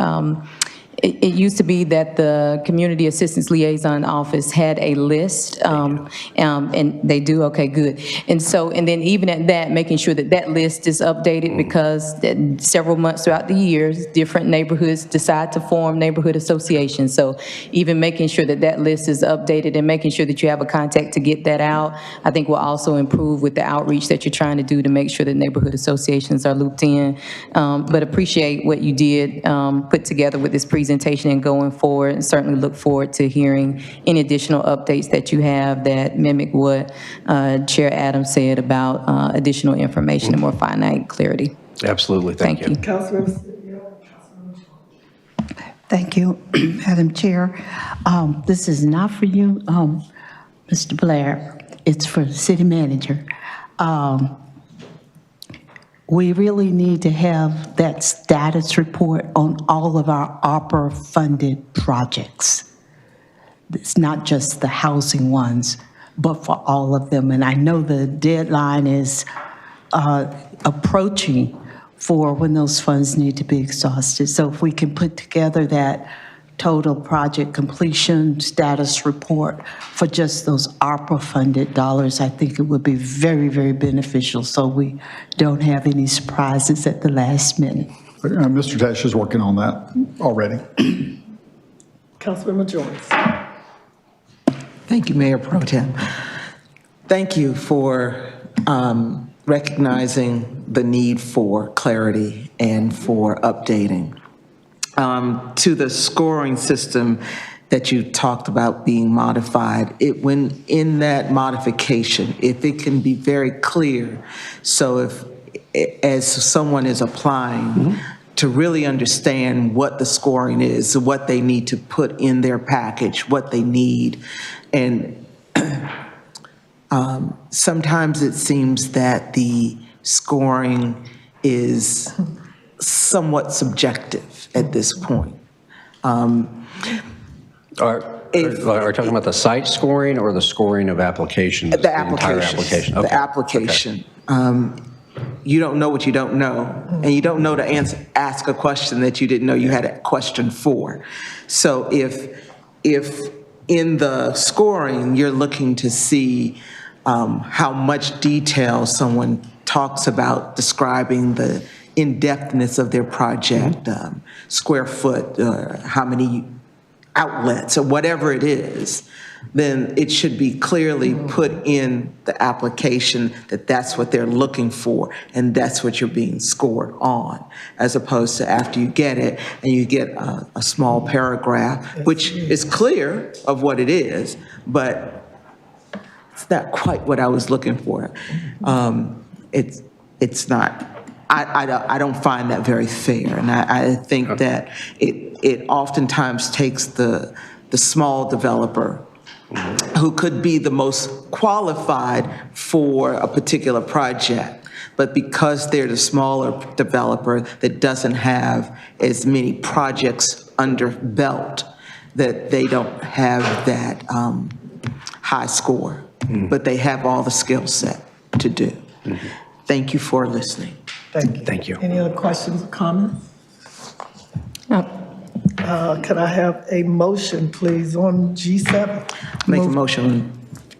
it used to be that the Community Assistance Liaison Office had a list, and they do, okay, good. And then even at that, making sure that that list is updated, because several months throughout the years, different neighborhoods decide to form neighborhood associations. So even making sure that that list is updated and making sure that you have a contact to get that out, I think will also improve with the outreach that you're trying to do to make sure that neighborhood associations are looped in. But appreciate what you did put together with this presentation. presentation and going forward, and certainly look forward to hearing any additional updates that you have that mimic what Chair Adams said about additional information and more finite clarity. Absolutely, thank you. Thank you, Madam Chair. This is not for you, Mr. Blair. It's for the city manager. We really need to have that status report on all of our ARPA-funded projects. It's not just the housing ones, but for all of them. And I know the deadline is approaching for when those funds need to be exhausted. So if we can put together that total project completion status report for just those ARPA-funded dollars, I think it would be very, very beneficial so we don't have any surprises at the last minute. Mr. Tesh is working on that already. Councilmember Jones. Thank you, Mayor Pro Tem. Thank you for recognizing the need for clarity and for updating. To the scoring system that you talked about being modified, when in that modification, if it can be very clear, so if as someone is applying, to really understand what the scoring is, what they need to put in their package, what they need. And sometimes it seems that the scoring is somewhat subjective at this point. Are you talking about the site scoring or the scoring of applications? The application. Okay. The application. You don't know what you don't know, and you don't know to ask a question that you didn't know you had a question for. So if in the scoring you're looking to see how much detail someone talks about describing the in-depthness of their project, square foot, how many outlets, or whatever it is, then it should be clearly put in the application that that's what they're looking for, and that's what you're being scored on, as opposed to after you get it, and you get a small paragraph, which is clear of what it is, but it's not quite what I was looking for. It's not. I don't find that very fair, and I think that it oftentimes takes the small developer who could be the most qualified for a particular project, but because they're the smaller developer that doesn't have as many projects under belt, that they don't have that high score, but they have all the skill set to do. Thank you for listening. Thank you. Thank you. Any other questions or comments? Could I have a motion, please, on G7? Make a motion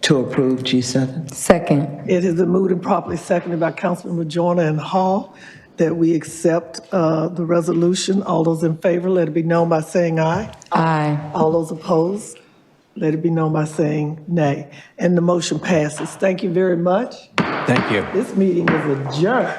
to approve G7. Second. It has been moved and properly seconded by Councilmember Joyner and Hall that we accept the resolution. All those in favor, let it be known by saying aye. Aye. All those opposed, let it be known by saying nay. And the motion passes. Thank you very much. Thank you. This meeting is adjourned.